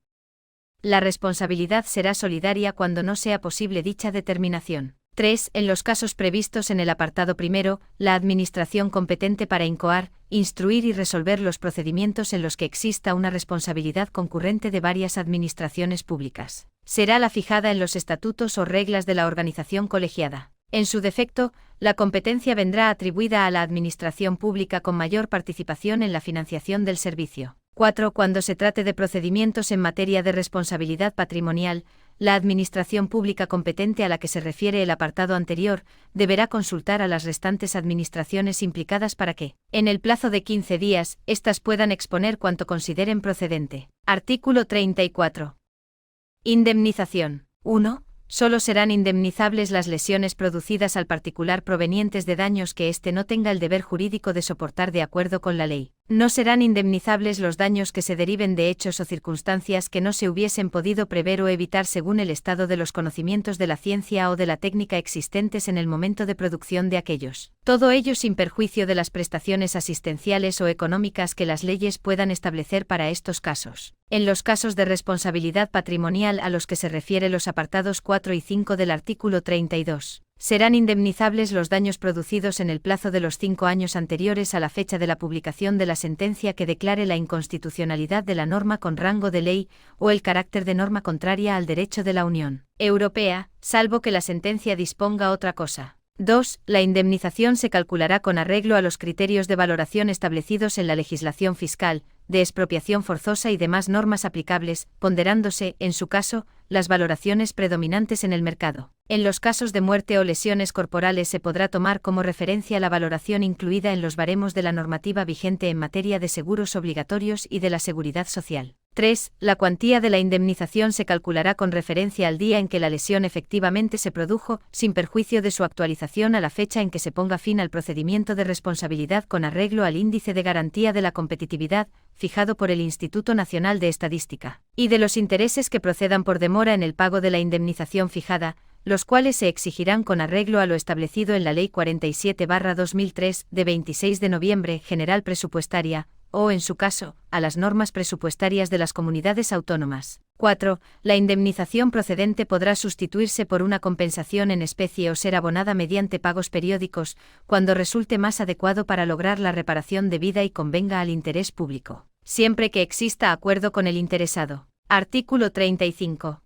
La responsabilidad será solidaria cuando no sea posible dicha determinación. 3. En los casos previstos en el apartado primero, la Administración competente para incoar, instruir y resolver los procedimientos en los que exista una responsabilidad concurrente de varias administraciones públicas será la fijada en los estatutos o reglas de la organización colegiada. En su defecto, la competencia vendrá atribuida a la administración pública con mayor participación en la financiación del servicio. 4. Cuando se trate de procedimientos en materia de responsabilidad patrimonial, la administración pública competente a la que se refiere el apartado anterior deberá consultar a las restantes administraciones implicadas para que, en el plazo de 15 días, éstas puedan exponer cuanto consideren procedente. Artículo 34. Indemnización. 1. Solo serán indemnizables las lesiones producidas al particular provenientes de daños que éste no tenga el deber jurídico de soportar de acuerdo con la ley. No serán indemnizables los daños que se deriven de hechos o circunstancias que no se hubiesen podido prever o evitar según el estado de los conocimientos de la ciencia o de la técnica existentes en el momento de producción de aquellos. Todo ello sin perjuicio de las prestaciones asistenciales o económicas que las leyes puedan establecer para estos casos. En los casos de responsabilidad patrimonial a los que se refiere los apartados 4 y 5 del artículo 32. Serán indemnizables los daños producidos en el plazo de los 5 años anteriores a la fecha de la publicación de la sentencia que declare la inconstitucionalidad de la norma con rango de ley o el carácter de norma contraria al derecho de la Unión Europea, salvo que la sentencia disponga otra cosa. 2. La indemnización se calculará con arreglo a los criterios de valoración establecidos en la legislación fiscal, de expropiación forzosa y demás normas aplicables, ponderándose, en su caso, las valoraciones predominantes en el mercado. En los casos de muerte o lesiones corporales se podrá tomar como referencia la valoración incluida en los baremos de la normativa vigente en materia de seguros obligatorios y de la seguridad social. 3. La cuantía de la indemnización se calculará con referencia al día en que la lesión efectivamente se produjo, sin perjuicio de su actualización a la fecha en que se ponga fin al procedimiento de responsabilidad con arreglo al índice de garantía de la competitividad, fijado por el Instituto Nacional de Estadística, y de los intereses que procedan por demora en el pago de la indemnización fijada, los cuales se exigirán con arreglo a lo establecido en la Ley 47/2003, de 26 de noviembre, general presupuestaria, o, en su caso, a las normas presupuestarias de las comunidades autónomas. 4. La indemnización procedente podrá sustituirse por una compensación en especie o ser abonada mediante pagos periódicos, cuando resulte más adecuado para lograr la reparación debida y convenga al interés público, siempre que exista acuerdo con el interesado. Artículo 35.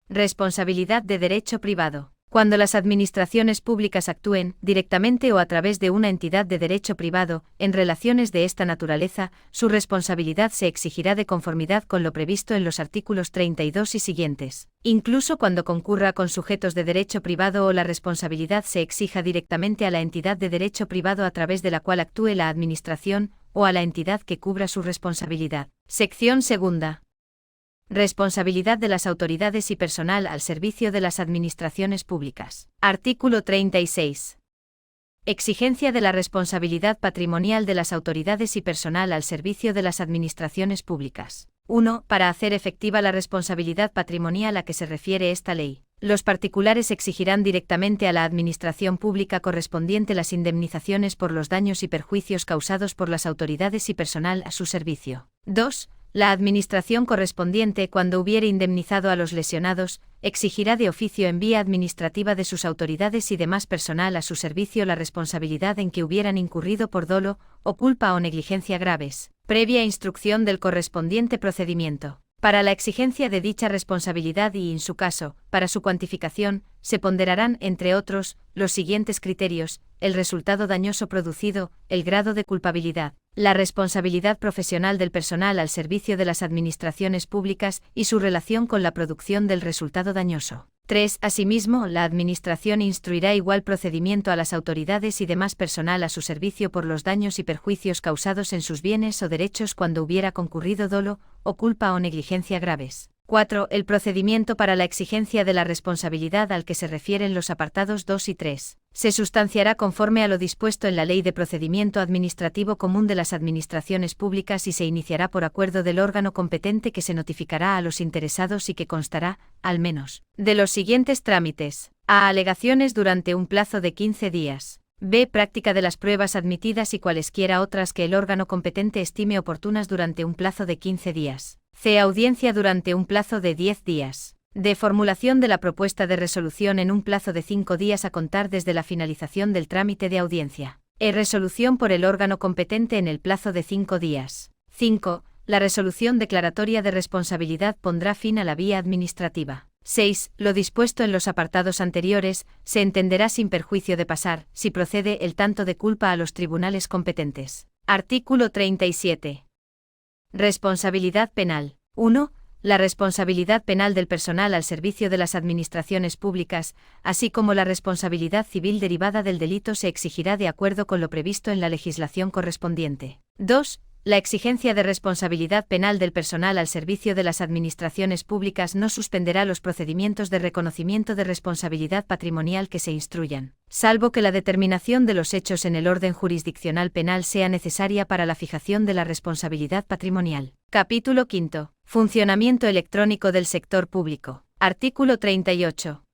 Responsabilidad de derecho privado. Cuando las administraciones públicas actúen, directamente o a través de una entidad de derecho privado, en relaciones de esta naturaleza, su responsabilidad se exigirá de conformidad con lo previsto en los artículos 32 y siguientes. Incluso cuando concurra con sujetos de derecho privado o la responsabilidad se exija directamente a la entidad de derecho privado a través de la cual actúe la administración, o a la entidad que cubra su responsabilidad. Sección segunda. Responsabilidad de las autoridades y personal al servicio de las administraciones públicas. Artículo 36. Exigencia de la responsabilidad patrimonial de las autoridades y personal al servicio de las administraciones públicas. 1. Para hacer efectiva la responsabilidad patrimonial a que se refiere esta ley, los particulares exigirán directamente a la administración pública correspondiente las indemnizaciones por los daños y perjuicios causados por las autoridades y personal a su servicio. 2. La administración correspondiente, cuando hubiere indemnizado a los lesionados, exigirá de oficio en vía administrativa de sus autoridades y demás personal a su servicio la responsabilidad en que hubieran incurrido por dolo, o culpa o negligencia graves, previa instrucción del correspondiente procedimiento. Para la exigencia de dicha responsabilidad y, en su caso, para su cuantificación, se ponderarán, entre otros, los siguientes criterios: el resultado dañoso producido, el grado de culpabilidad, la responsabilidad profesional del personal al servicio de las administraciones públicas y su relación con la producción del resultado dañoso. 3. Asimismo, la Administración instruirá igual procedimiento a las autoridades y demás personal a su servicio por los daños y perjuicios causados en sus bienes o derechos cuando hubiera concurrido dolo, o culpa o negligencia graves. 4. El procedimiento para la exigencia de la responsabilidad al que se refieren los apartados 2 y 3 se sustanciará conforme a lo dispuesto en la Ley de Procedimiento Administrativo Común de las Administraciones Públicas y se iniciará por acuerdo del órgano competente que se notificará a los interesados y que constará, al menos, de los siguientes trámites: a. Alegaciones durante un plazo de 15 días. B. Práctica de las pruebas admitidas y cualesquiera otras que el órgano competente estime oportunas durante un plazo de 15 días. C. Audiencia durante un plazo de 10 días. D. Formulación de la propuesta de resolución en un plazo de 5 días a contar desde la finalización del trámite de audiencia. E. Resolución por el órgano competente en el plazo de 5 días. 5. La resolución declaratoria de responsabilidad pondrá fin a la vía administrativa. 6. Lo dispuesto en los apartados anteriores se entenderá sin perjuicio de pasar, si procede, el tanto de culpa a los tribunales competentes. Artículo 37. Responsabilidad penal. 1. La responsabilidad penal del personal al servicio de las administraciones públicas, así como la responsabilidad civil derivada del delito se exigirá de acuerdo con lo previsto en la legislación correspondiente. 2. La exigencia de responsabilidad penal del personal al servicio de las administraciones públicas no suspenderá los procedimientos de reconocimiento de responsabilidad patrimonial que se instruyan, salvo que la determinación de los hechos en el orden jurisdiccional penal sea necesaria para la fijación de la responsabilidad patrimonial. Capítulo 5. Funcionamiento electrónico del sector público. Artículo 38.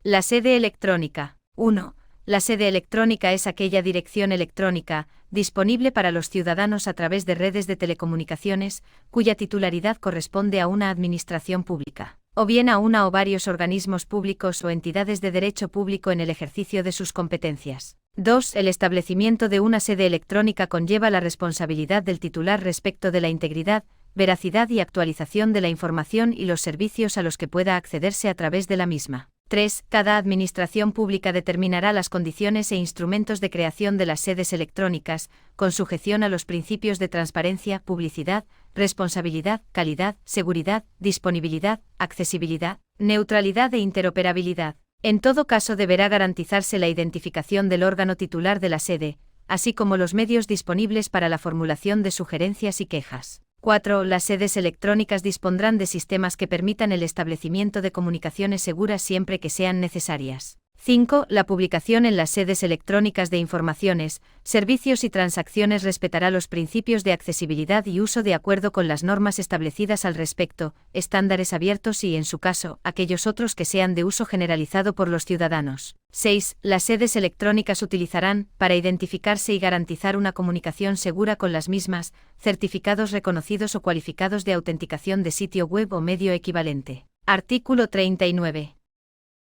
La sede electrónica. 1. La sede electrónica es aquella dirección electrónica, disponible para los ciudadanos a través de redes de telecomunicaciones, cuya titularidad corresponde a una administración pública, o bien a una o varios organismos públicos o entidades de derecho público en el ejercicio de sus competencias. 2. El establecimiento de una sede electrónica conlleva la responsabilidad del titular respecto de la integridad, veracidad y actualización de la información y los servicios a los que pueda accederse a través de la misma. 3. Cada administración pública determinará las condiciones e instrumentos de creación de las sedes electrónicas, con sujeción a los principios de transparencia, publicidad, responsabilidad, calidad, seguridad, disponibilidad, accesibilidad, neutralidad e interoperabilidad. En todo caso deberá garantizarse la identificación del órgano titular de la sede, así como los medios disponibles para la formulación de sugerencias y quejas. 4. Las sedes electrónicas dispondrán de sistemas que permitan el establecimiento de comunicaciones seguras siempre que sean necesarias. 5. La publicación en las sedes electrónicas de informaciones, servicios y transacciones respetará los principios de accesibilidad y uso de acuerdo con las normas establecidas al respecto, estándares abiertos y, en su caso, aquellos otros que sean de uso generalizado por los ciudadanos. 6. Las sedes electrónicas utilizarán, para identificarse y garantizar una comunicación segura con las mismas, certificados reconocidos o cualificados de autenticación de sitio web o medio equivalente. Artículo 39.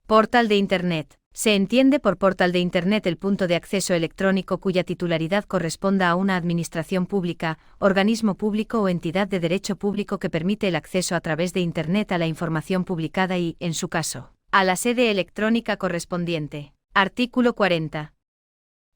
Portal de Internet. Se entiende por portal de Internet el punto de acceso electrónico cuya titularidad corresponda a una administración pública, organismo público o entidad de derecho público que permite el acceso a través de Internet a la información publicada y, en su caso, a la sede electrónica correspondiente. Artículo 40.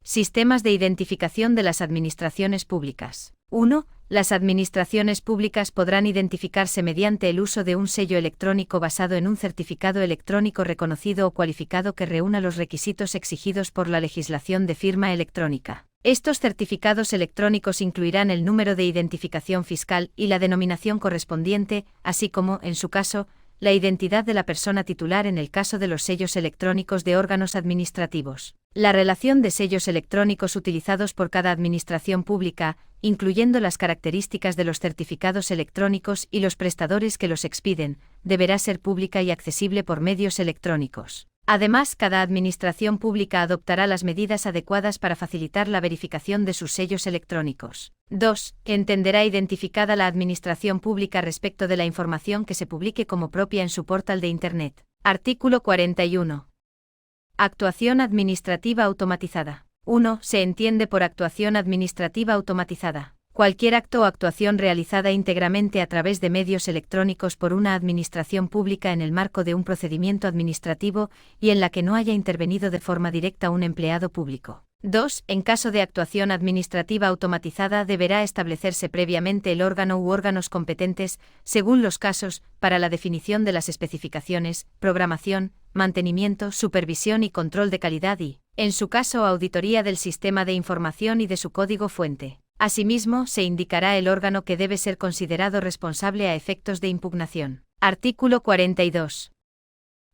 Sistemas de identificación de las administraciones públicas. 1. Las administraciones públicas podrán identificarse mediante el uso de un sello electrónico basado en un certificado electrónico reconocido o cualificado que reúna los requisitos exigidos por la legislación de firma electrónica. Estos certificados electrónicos incluirán el número de identificación fiscal y la denominación correspondiente, así como, en su caso, la identidad de la persona titular en el caso de los sellos electrónicos de órganos administrativos. La relación de sellos electrónicos utilizados por cada administración pública, incluyendo las características de los certificados electrónicos y los prestadores que los expiden, deberá ser pública y accesible por medios electrónicos. Además, cada administración pública adoptará las medidas adecuadas para facilitar la verificación de sus sellos electrónicos. 2. Entenderá identificada la administración pública respecto de la información que se publique como propia en su portal de Internet. Artículo 41. Actuación administrativa automatizada. 1. Se entiende por actuación administrativa automatizada cualquier acto o actuación realizada íntegramente a través de medios electrónicos por una administración pública en el marco de un procedimiento administrativo y en la que no haya intervenido de forma directa un empleado público. 2. En caso de actuación administrativa automatizada deberá establecerse previamente el órgano u órganos competentes, según los casos, para la definición de las especificaciones, programación, mantenimiento, supervisión y control de calidad y, en su caso, auditoría del sistema de información y de su código fuente. Asimismo, se indicará el órgano que debe ser considerado responsable a efectos de impugnación. Artículo 42.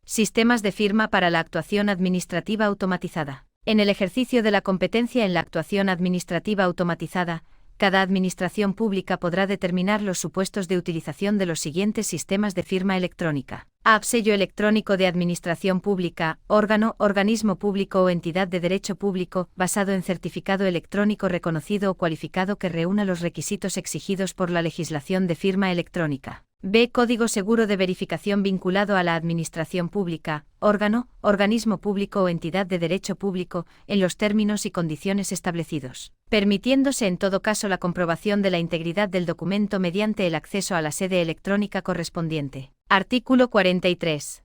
Sistemas de firma para la actuación administrativa automatizada. En el ejercicio de la competencia en la actuación administrativa automatizada, cada administración pública podrá determinar los supuestos de utilización de los siguientes sistemas de firma electrónica. A. Sello electrónico de administración pública, órgano, organismo público o entidad de derecho público, basado en certificado electrónico reconocido o cualificado que reúna los requisitos exigidos por la legislación de firma electrónica. B. Código seguro de verificación vinculado a la administración pública, órgano, organismo público o entidad de derecho público, en los términos y condiciones establecidos, permitiéndose en todo caso la comprobación de la integridad del documento mediante el acceso a la sede electrónica correspondiente. Artículo 43.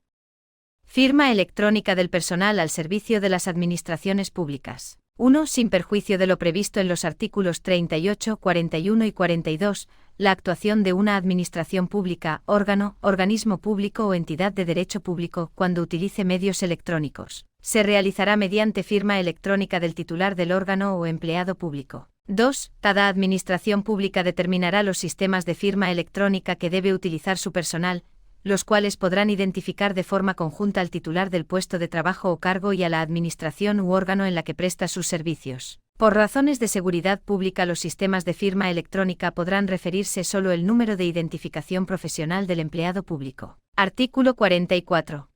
Firma electrónica del personal al servicio de las administraciones públicas. 1. Sin perjuicio de lo previsto en los artículos 38, 41 y 42, la actuación de una administración pública, órgano, organismo público o entidad de derecho público, cuando utilice medios electrónicos, se realizará mediante firma electrónica del titular del órgano o empleado público. 2. Cada administración pública determinará los sistemas de firma electrónica que debe utilizar su personal, los cuales podrán identificar de forma conjunta al titular del puesto de trabajo o cargo y a la administración u órgano en la que presta sus servicios. Por razones de seguridad pública, los sistemas de firma electrónica podrán referirse solo el número de identificación profesional del empleado público. Artículo 44.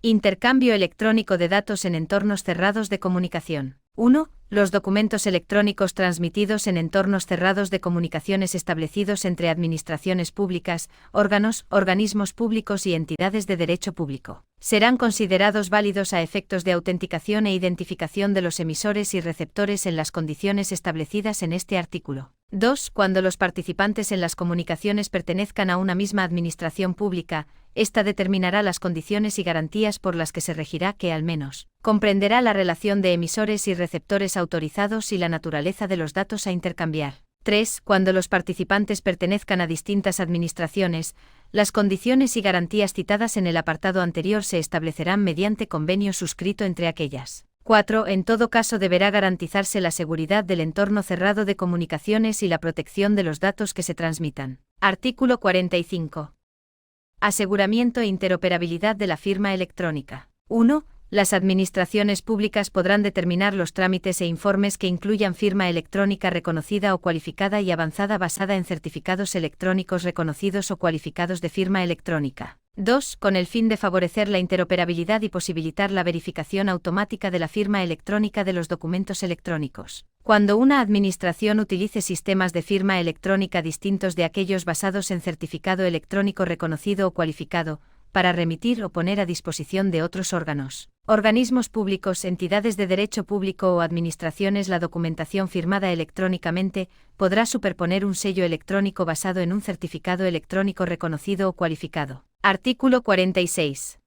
Intercambio electrónico de datos en entornos cerrados de comunicación. 1. Los documentos electrónicos transmitidos en entornos cerrados de comunicaciones establecidos entre administraciones públicas, órganos, organismos públicos y entidades de derecho público serán considerados válidos a efectos de autenticación e identificación de los emisores y receptores en las condiciones establecidas en este artículo. 2. Cuando los participantes en las comunicaciones pertenezcan a una misma administración pública, ésta determinará las condiciones y garantías por las que se regirá que, al menos, comprenderá la relación de emisores y receptores autorizados y la naturaleza de los datos a intercambiar. 3. Cuando los participantes pertenezcan a distintas administraciones, las condiciones y garantías citadas en el apartado anterior se establecerán mediante convenio suscrito entre aquellas. 4. En todo caso deberá garantizarse la seguridad del entorno cerrado de comunicaciones y la protección de los datos que se transmitan. Artículo 45. Aseguramiento e interoperabilidad de la firma electrónica. 1. Las administraciones públicas podrán determinar los trámites e informes que incluyan firma electrónica reconocida o cualificada y avanzada basada en certificados electrónicos reconocidos o cualificados de firma electrónica. 2. Con el fin de favorecer la interoperabilidad y posibilitar la verificación automática de la firma electrónica de los documentos electrónicos. Cuando una administración utilice sistemas de firma electrónica distintos de aquellos basados en certificado electrónico reconocido o cualificado, para remitir o poner a disposición de otros órganos, organismos públicos, entidades de derecho público o administraciones la documentación firmada electrónicamente, podrá superponer un sello electrónico basado en un certificado electrónico reconocido o cualificado. Artículo 46.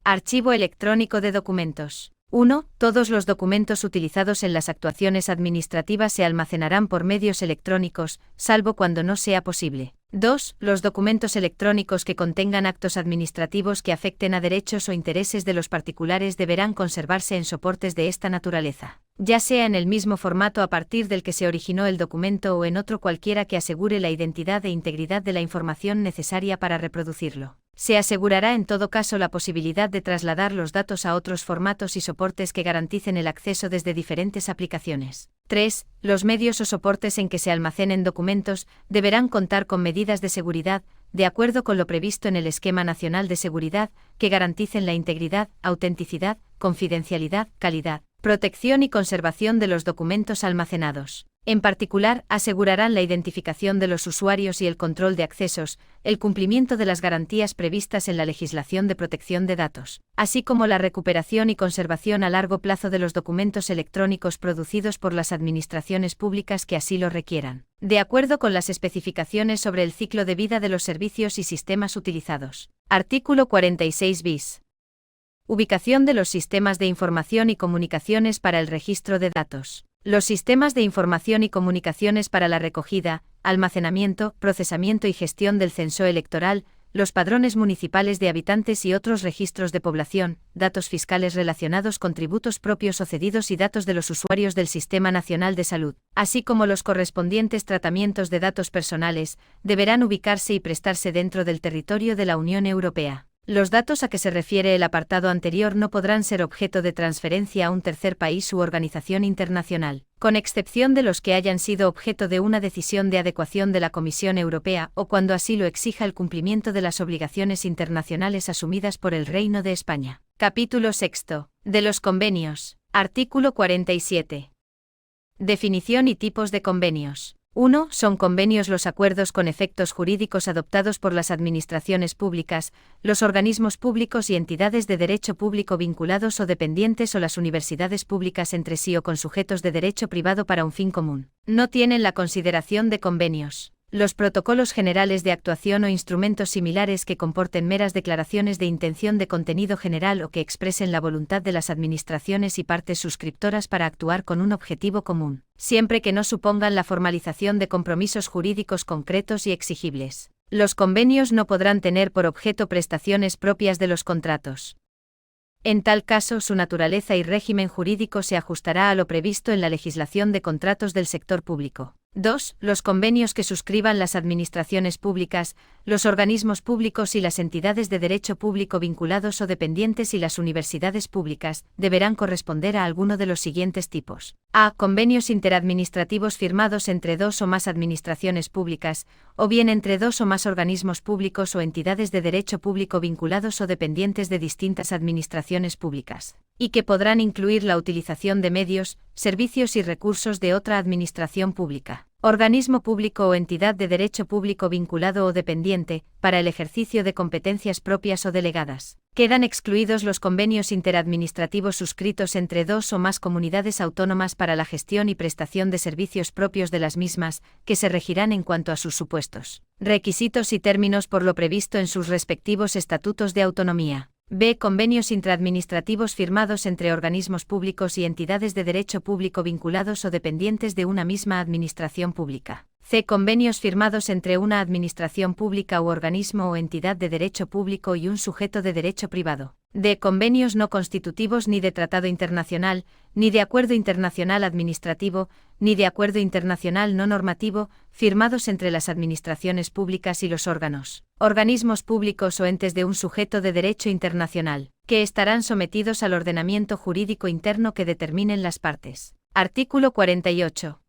Archivo electrónico de documentos. 1. Todos los documentos utilizados en las actuaciones administrativas se almacenarán por medios electrónicos, salvo cuando no sea posible. 2. Los documentos electrónicos que contengan actos administrativos que afecten a derechos o intereses de los particulares deberán conservarse en soportes de esta naturaleza, ya sea en el mismo formato a partir del que se originó el documento o en otro cualquiera que asegure la identidad e integridad de la información necesaria para reproducirlo. Se asegurará en todo caso la posibilidad de trasladar los datos a otros formatos y soportes que garanticen el acceso desde diferentes aplicaciones. 3. Los medios o soportes en que se almacenen documentos deberán contar con medidas de seguridad, de acuerdo con lo previsto en el Esquema Nacional de Seguridad, que garanticen la integridad, autenticidad, confidencialidad, calidad, protección y conservación de los documentos almacenados. En particular, asegurarán la identificación de los usuarios y el control de accesos, el cumplimiento de las garantías previstas en la legislación de protección de datos, así como la recuperación y conservación a largo plazo de los documentos electrónicos producidos por las administraciones públicas que así lo requieran, de acuerdo con las especificaciones sobre el ciclo de vida de los servicios y sistemas utilizados. Artículo 46 bis. Ubicación de los sistemas de información y comunicaciones para el registro de datos. Los sistemas de información y comunicaciones para la recogida, almacenamiento, procesamiento y gestión del censo electoral, los padrones municipales de habitantes y otros registros de población, datos fiscales relacionados con tributos propios o cedidos y datos de los usuarios del Sistema Nacional de Salud, así como los correspondientes tratamientos de datos personales, deberán ubicarse y prestarse dentro del territorio de la Unión Europea. Los datos a que se refiere el apartado anterior no podrán ser objeto de transferencia a un tercer país u organización internacional, con excepción de los que hayan sido objeto de una decisión de adecuación de la Comisión Europea o cuando así lo exija el cumplimiento de las obligaciones internacionales asumidas por el Reino de España. Capítulo 6. De los convenios. Artículo 47. Definición y tipos de convenios. 1. Son convenios los acuerdos con efectos jurídicos adoptados por las administraciones públicas, los organismos públicos y entidades de derecho público vinculados o dependientes o las universidades públicas entre sí o con sujetos de derecho privado para un fin común. No tienen la consideración de convenios. Los protocolos generales de actuación o instrumentos similares que comporten meras declaraciones de intención de contenido general o que expresen la voluntad de las administraciones y partes suscriptoras para actuar con un objetivo común, siempre que no supongan la formalización de compromisos jurídicos concretos y exigibles. Los convenios no podrán tener por objeto prestaciones propias de los contratos. En tal caso, su naturaleza y régimen jurídico se ajustará a lo previsto en la legislación de contratos del sector público. 2. Los convenios que suscriban las administraciones públicas, los organismos públicos y las entidades de derecho público vinculados o dependientes y las universidades públicas, deberán corresponder a alguno de los siguientes tipos. A. Convenios interadministrativos firmados entre dos o más administraciones públicas, o bien entre dos o más organismos públicos o entidades de derecho público vinculados o dependientes de distintas administraciones públicas, y que podrán incluir la utilización de medios, servicios y recursos de otra administración pública, organismo público o entidad de derecho público vinculado o dependiente, para el ejercicio de competencias propias o delegadas. Quedan excluidos los convenios interadministrativos suscritos entre dos o más comunidades autónomas para la gestión y prestación de servicios propios de las mismas, que se regirán en cuanto a sus supuestos, requisitos y términos por lo previsto en sus respectivos estatutos de autonomía. B. Convenios intraadministrativos firmados entre organismos públicos y entidades de derecho público vinculados o dependientes de una misma administración pública. C. Convenios firmados entre una administración pública u organismo o entidad de derecho público y un sujeto de derecho privado. D. Convenios no constitutivos ni de tratado internacional, ni de acuerdo internacional administrativo, ni de acuerdo internacional no normativo, firmados entre las administraciones públicas y los órganos, organismos públicos o entes de un sujeto de derecho internacional, que estarán sometidos al ordenamiento jurídico interno que determinen las partes. Artículo 48.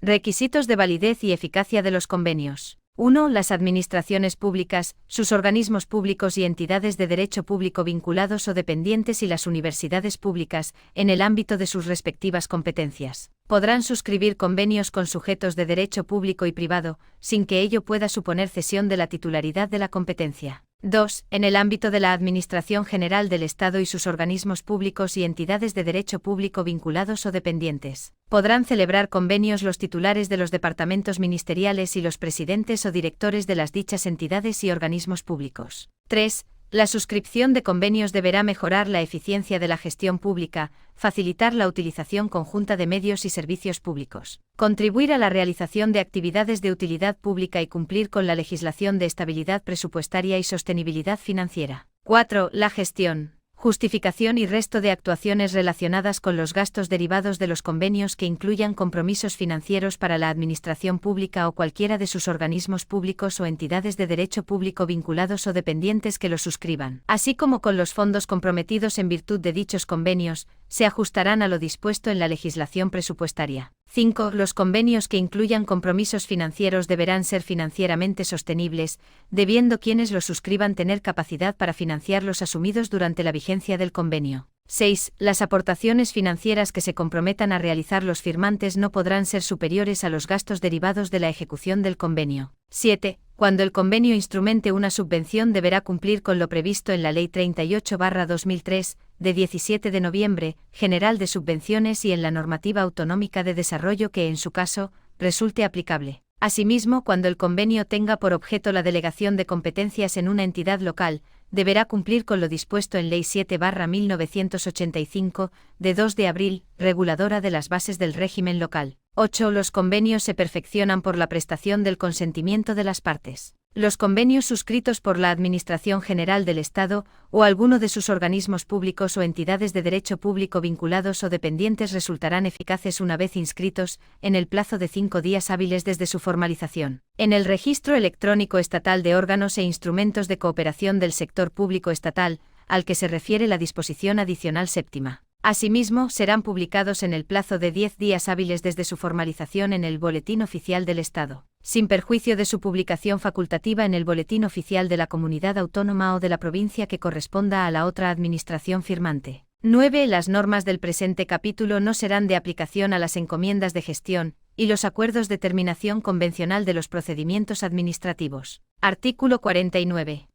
Requisitos de validez y eficacia de los convenios. 1. Las administraciones públicas, sus organismos públicos y entidades de derecho público vinculados o dependientes y las universidades públicas, en el ámbito de sus respectivas competencias, podrán suscribir convenios con sujetos de derecho público y privado, sin que ello pueda suponer cesión de la titularidad de la competencia. 2. En el ámbito de la Administración General del Estado y sus organismos públicos y entidades de derecho público vinculados o dependientes, podrán celebrar convenios los titulares de los departamentos ministeriales y los presidentes o directores de las dichas entidades y organismos públicos. 3. La suscripción de convenios deberá mejorar la eficiencia de la gestión pública, facilitar la utilización conjunta de medios y servicios públicos, contribuir a la realización de actividades de utilidad pública y cumplir con la legislación de estabilidad presupuestaria y sostenibilidad financiera. 4. La gestión, justificación y resto de actuaciones relacionadas con los gastos derivados de los convenios que incluyan compromisos financieros para la administración pública o cualquiera de sus organismos públicos o entidades de derecho público vinculados o dependientes que los suscriban, así como con los fondos comprometidos en virtud de dichos convenios, se ajustarán a lo dispuesto en la legislación presupuestaria. 5. Los convenios que incluyan compromisos financieros deberán ser financieramente sostenibles, debiendo quienes los suscriban tener capacidad para financiar los asumidos durante la vigencia del convenio. 6. Las aportaciones financieras que se comprometan a realizar los firmantes no podrán ser superiores a los gastos derivados de la ejecución del convenio. 7. Cuando el convenio instrumente una subvención deberá cumplir con lo previsto en la Ley 38/2003, de 17 de noviembre, General de Subvenciones y en la normativa autonómica de desarrollo que en su caso, resulte aplicable. Asimismo, cuando el convenio tenga por objeto la delegación de competencias en una entidad local, deberá cumplir con lo dispuesto en Ley 7/1985, de 2 de abril, reguladora de las bases del régimen local. 8. Los convenios se perfeccionan por la prestación del consentimiento de las partes. Los convenios suscritos por la Administración General del Estado, o alguno de sus organismos públicos o entidades de derecho público vinculados o dependientes resultarán eficaces una vez inscritos, en el plazo de 5 días hábiles desde su formalización, en el Registro Electrónico Estatal de Órganos e Instrumentos de Cooperación del Sector Público Estatal, al que se refiere la disposición adicional séptima. Asimismo, serán publicados en el plazo de 10 días hábiles desde su formalización en el Boletín Oficial del Estado, sin perjuicio de su publicación facultativa en el Boletín Oficial de la Comunidad Autónoma o de la provincia que corresponda a la otra administración firmante. 9. Las normas del presente capítulo no serán de aplicación a las encomiendas de gestión y los acuerdos de terminación convencional de los procedimientos administrativos. Artículo 49.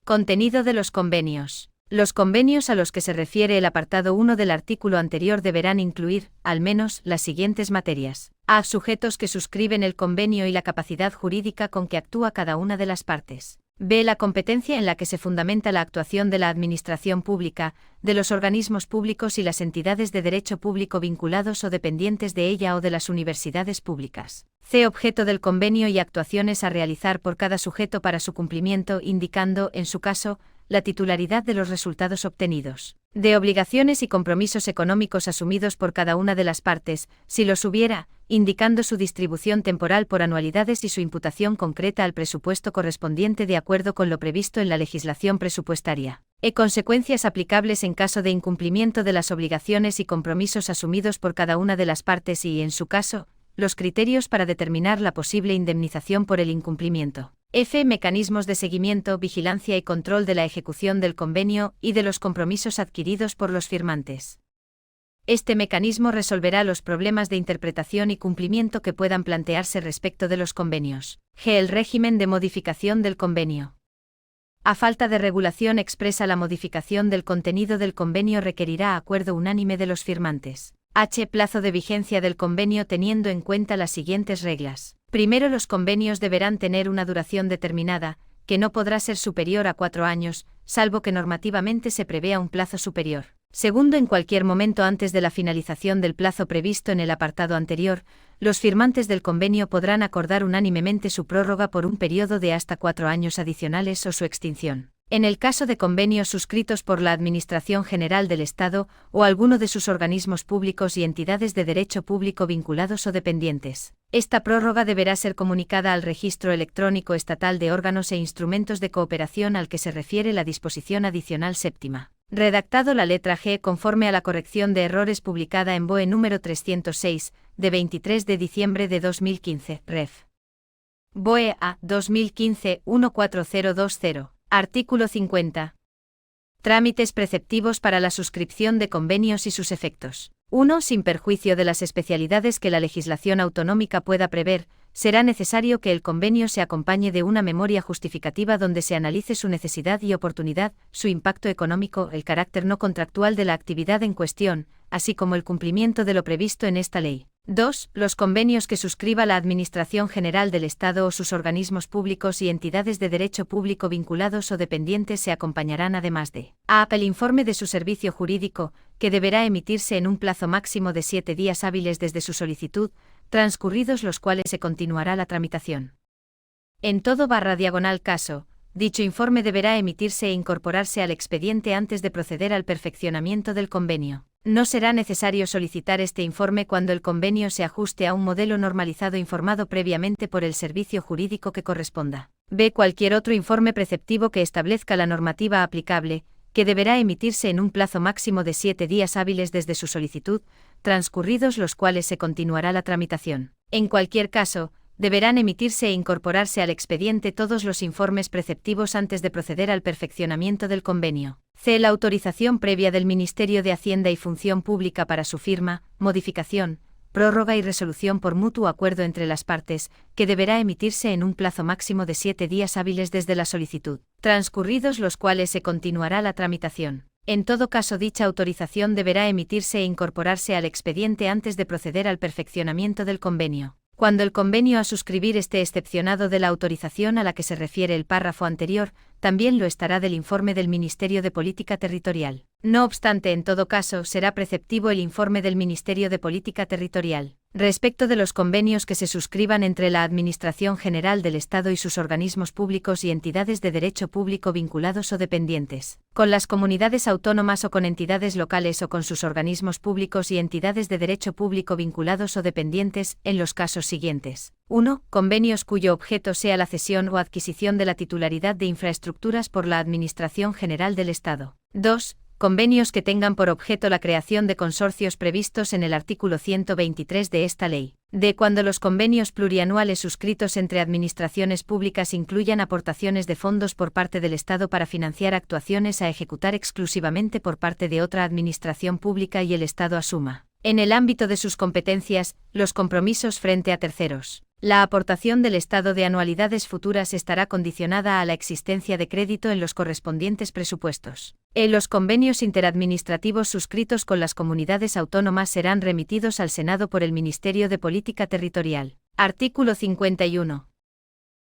Contenido de los convenios. Los convenios a los que se refiere el apartado 1 del artículo anterior deberán incluir, al menos, las siguientes materias. A. Sujetos que suscriben el convenio y la capacidad jurídica con que actúa cada una de las partes. B. La competencia en la que se fundamenta la actuación de la administración pública, de los organismos públicos y las entidades de derecho público vinculados o dependientes de ella o de las universidades públicas. C. Objeto del convenio y actuaciones a realizar por cada sujeto para su cumplimiento, indicando, en su caso, la titularidad de los resultados obtenidos. D. Obligaciones y compromisos económicos asumidos por cada una de las partes, si los hubiera, indicando su distribución temporal por anualidades y su imputación concreta al presupuesto correspondiente de acuerdo con lo previsto en la legislación presupuestaria. E. Consecuencias aplicables en caso de incumplimiento de las obligaciones y compromisos asumidos por cada una de las partes y, en su caso, los criterios para determinar la posible indemnización por el incumplimiento. F. Mecanismos de seguimiento, vigilancia y control de la ejecución del convenio y de los compromisos adquiridos por los firmantes. Este mecanismo resolverá los problemas de interpretación y cumplimiento que puedan plantearse respecto de los convenios. G. El régimen de modificación del convenio. A falta de regulación expresa, la modificación del contenido del convenio requerirá acuerdo unánime de los firmantes. H. Plazo de vigencia del convenio teniendo en cuenta las siguientes reglas. Primero, los convenios deberán tener una duración determinada, que no podrá ser superior a 4 años, salvo que normativamente se prevea un plazo superior. Segundo, en cualquier momento antes de la finalización del plazo previsto en el apartado anterior, los firmantes del convenio podrán acordar unánimemente su prórroga por un periodo de hasta 4 años adicionales o su extinción. En el caso de convenios suscritos por la Administración General del Estado o alguno de sus organismos públicos y entidades de derecho público vinculados o dependientes, esta prórroga deberá ser comunicada al Registro Electrónico Estatal de Órganos e Instrumentos de Cooperación al que se refiere la disposición adicional séptima. Redactado la letra G conforme a la corrección de errores publicada en BOE número 306, de 23 de diciembre de 2015, ref. BOE A 2015-14020. Artículo 50. Trámites preceptivos para la suscripción de convenios y sus efectos. 1. Sin perjuicio de las especialidades que la legislación autonómica pueda prever, será necesario que el convenio se acompañe de una memoria justificativa donde se analice su necesidad y oportunidad, su impacto económico, el carácter no contractual de la actividad en cuestión, así como el cumplimiento de lo previsto en esta ley. 2. Los convenios que suscriba la Administración General del Estado o sus organismos públicos y entidades de derecho público vinculados o dependientes se acompañarán además de a. El informe de su servicio jurídico, que deberá emitirse en un plazo máximo de 7 días hábiles desde su solicitud, transcurridos los cuales se continuará la tramitación. En todo caso, dicho informe deberá emitirse e incorporarse al expediente antes de proceder al perfeccionamiento del convenio. No será necesario solicitar este informe cuando el convenio se ajuste a un modelo normalizado informado previamente por el servicio jurídico que corresponda. B. Cualquier otro informe preceptivo que establezca la normativa aplicable, que deberá emitirse en un plazo máximo de 7 días hábiles desde su solicitud, transcurridos los cuales se continuará la tramitación. En cualquier caso, deberán emitirse e incorporarse al expediente todos los informes preceptivos antes de proceder al perfeccionamiento del convenio. C. La autorización previa del Ministerio de Hacienda y Función Pública para su firma, modificación, prórroga y resolución por mutuo acuerdo entre las partes, que deberá emitirse en un plazo máximo de 7 días hábiles desde la solicitud, transcurridos los cuales se continuará la tramitación. En todo caso, dicha autorización deberá emitirse e incorporarse al expediente antes de proceder al perfeccionamiento del convenio. Cuando el convenio a suscribir esté excepcionado de la autorización a la que se refiere el párrafo anterior, también lo estará del informe del Ministerio de Política Territorial. No obstante, en todo caso, será preceptivo el informe del Ministerio de Política Territorial. Respecto de los convenios que se suscriban entre la Administración General del Estado y sus organismos públicos y entidades de derecho público vinculados o dependientes, con las comunidades autónomas o con entidades locales o con sus organismos públicos y entidades de derecho público vinculados o dependientes, en los casos siguientes. 1. Convenios cuyo objeto sea la cesión o adquisición de la titularidad de infraestructuras por la Administración General del Estado. 2. Convenios que tengan por objeto la creación de consorcios previstos en el artículo 123 de esta ley. D. Cuando los convenios plurianuales suscritos entre administraciones públicas incluyan aportaciones de fondos por parte del Estado para financiar actuaciones a ejecutar exclusivamente por parte de otra administración pública y el Estado asuma, en el ámbito de sus competencias, los compromisos frente a terceros. La aportación del Estado de anualidades futuras estará condicionada a la existencia de crédito en los correspondientes presupuestos. Los convenios interadministrativos suscritos con las comunidades autónomas serán remitidos al Senado por el Ministerio de Política Territorial. Artículo 51.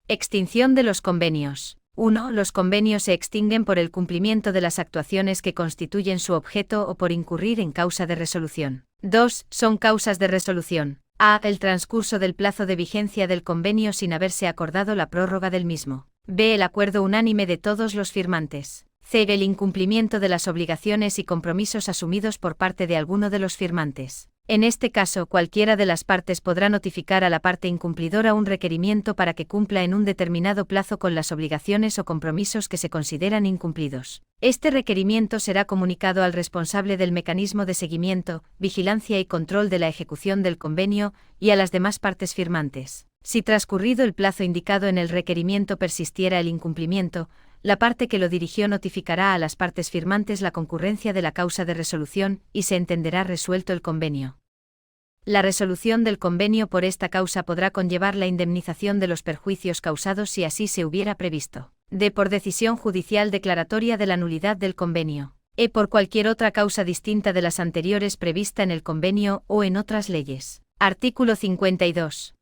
Extinción de los convenios. 1. Los convenios se extinguen por el cumplimiento de las actuaciones que constituyen su objeto o por incurrir en causa de resolución. 2. Son causas de resolución. A. El transcurso del plazo de vigencia del convenio sin haberse acordado la prórroga del mismo. B. El acuerdo unánime de todos los firmantes. C. El incumplimiento de las obligaciones y compromisos asumidos por parte de alguno de los firmantes. En este caso, cualquiera de las partes podrá notificar a la parte incumplidora un requerimiento para que cumpla en un determinado plazo con las obligaciones o compromisos que se consideran incumplidos. Este requerimiento será comunicado al responsable del mecanismo de seguimiento, vigilancia y control de la ejecución del convenio y a las demás partes firmantes. Si transcurrido el plazo indicado en el requerimiento persistiera el incumplimiento, la parte que lo dirigió notificará a las partes firmantes la concurrencia de la causa de resolución y se entenderá resuelto el convenio. La resolución del convenio por esta causa podrá conllevar la indemnización de los perjuicios causados si así se hubiera previsto. D. Por decisión judicial declaratoria de la nulidad del convenio. E. Por cualquier otra causa distinta de las anteriores prevista en el convenio o en otras leyes. Artículo 52.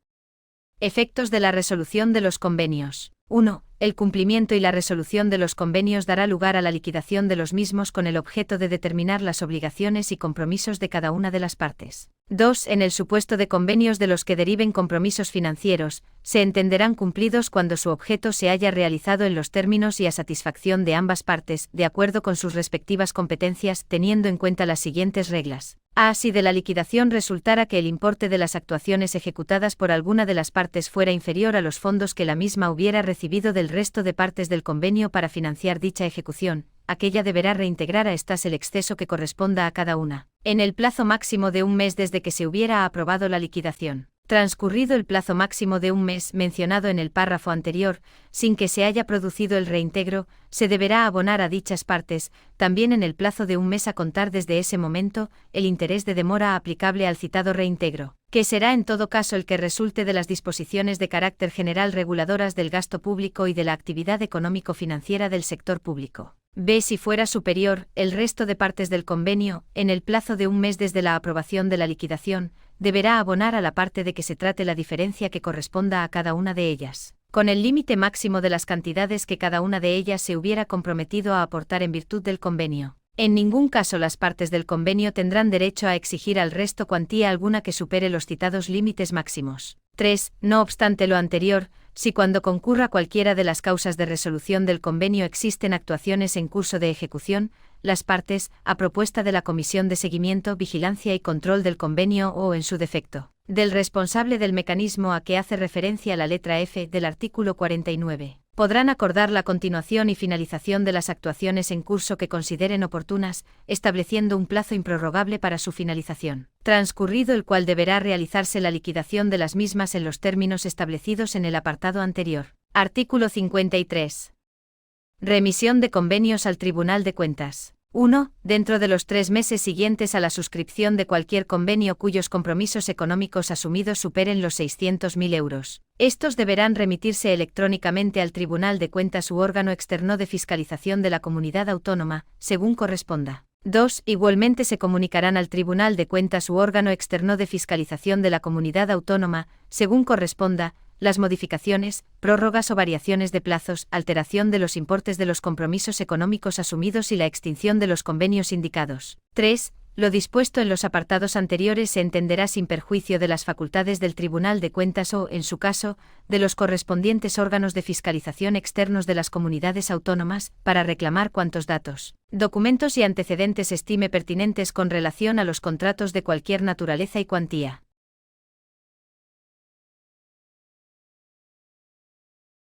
Efectos de la resolución de los convenios. 1. El cumplimiento y la resolución de los convenios dará lugar a la liquidación de los mismos con el objeto de determinar las obligaciones y compromisos de cada una de las partes. 2. En el supuesto de convenios de los que deriven compromisos financieros, se entenderán cumplidos cuando su objeto se haya realizado en los términos y a satisfacción de ambas partes, de acuerdo con sus respectivas competencias, teniendo en cuenta las siguientes reglas. A. Si de la liquidación resultara que el importe de las actuaciones ejecutadas por alguna de las partes fuera inferior a los fondos que la misma hubiera recibido del resto de partes del convenio para financiar dicha ejecución, aquella deberá reintegrar a estas el exceso que corresponda a cada una, en el plazo máximo de un mes desde que se hubiera aprobado la liquidación. Transcurrido el plazo máximo de un mes mencionado en el párrafo anterior, sin que se haya producido el reintegro, se deberá abonar a dichas partes, también en el plazo de un mes a contar desde ese momento, el interés de demora aplicable al citado reintegro, que será en todo caso el que resulte de las disposiciones de carácter general reguladoras del gasto público y de la actividad económico-financiera del sector público. B. Si fuera superior, el resto de partes del convenio, en el plazo de un mes desde la aprobación de la liquidación, deberá abonar a la parte de que se trate la diferencia que corresponda a cada una de ellas, con el límite máximo de las cantidades que cada una de ellas se hubiera comprometido a aportar en virtud del convenio. En ningún caso las partes del convenio tendrán derecho a exigir al resto cuantía alguna que supere los citados límites máximos. 3. No obstante lo anterior, si cuando concurra cualquiera de las causas de resolución del convenio existen actuaciones en curso de ejecución, las partes, a propuesta de la Comisión de Seguimiento, Vigilancia y Control del Convenio o, en su defecto, del responsable del mecanismo a que hace referencia la letra F del artículo 49, podrán acordar la continuación y finalización de las actuaciones en curso que consideren oportunas, estableciendo un plazo improrrogable para su finalización, transcurrido el cual deberá realizarse la liquidación de las mismas en los términos establecidos en el apartado anterior. Artículo 53. Remisión de convenios al Tribunal de Cuentas. 1. Dentro de los 3 meses siguientes a la suscripción de cualquier convenio cuyos compromisos económicos asumidos superen los 600.000 euros. Estos deberán remitirse electrónicamente al Tribunal de Cuentas u órgano externo de fiscalización de la comunidad autónoma, según corresponda. 2. Igualmente se comunicarán al Tribunal de Cuentas u órgano externo de fiscalización de la comunidad autónoma, según corresponda, las modificaciones, prórrogas o variaciones de plazos, alteración de los importes de los compromisos económicos asumidos y la extinción de los convenios indicados. 3. Lo dispuesto en los apartados anteriores se entenderá sin perjuicio de las facultades del Tribunal de Cuentas o, en su caso, de los correspondientes órganos de fiscalización externos de las comunidades autónomas, para reclamar cuantos datos, documentos y antecedentes estime pertinentes con relación a los contratos de cualquier naturaleza y cuantía.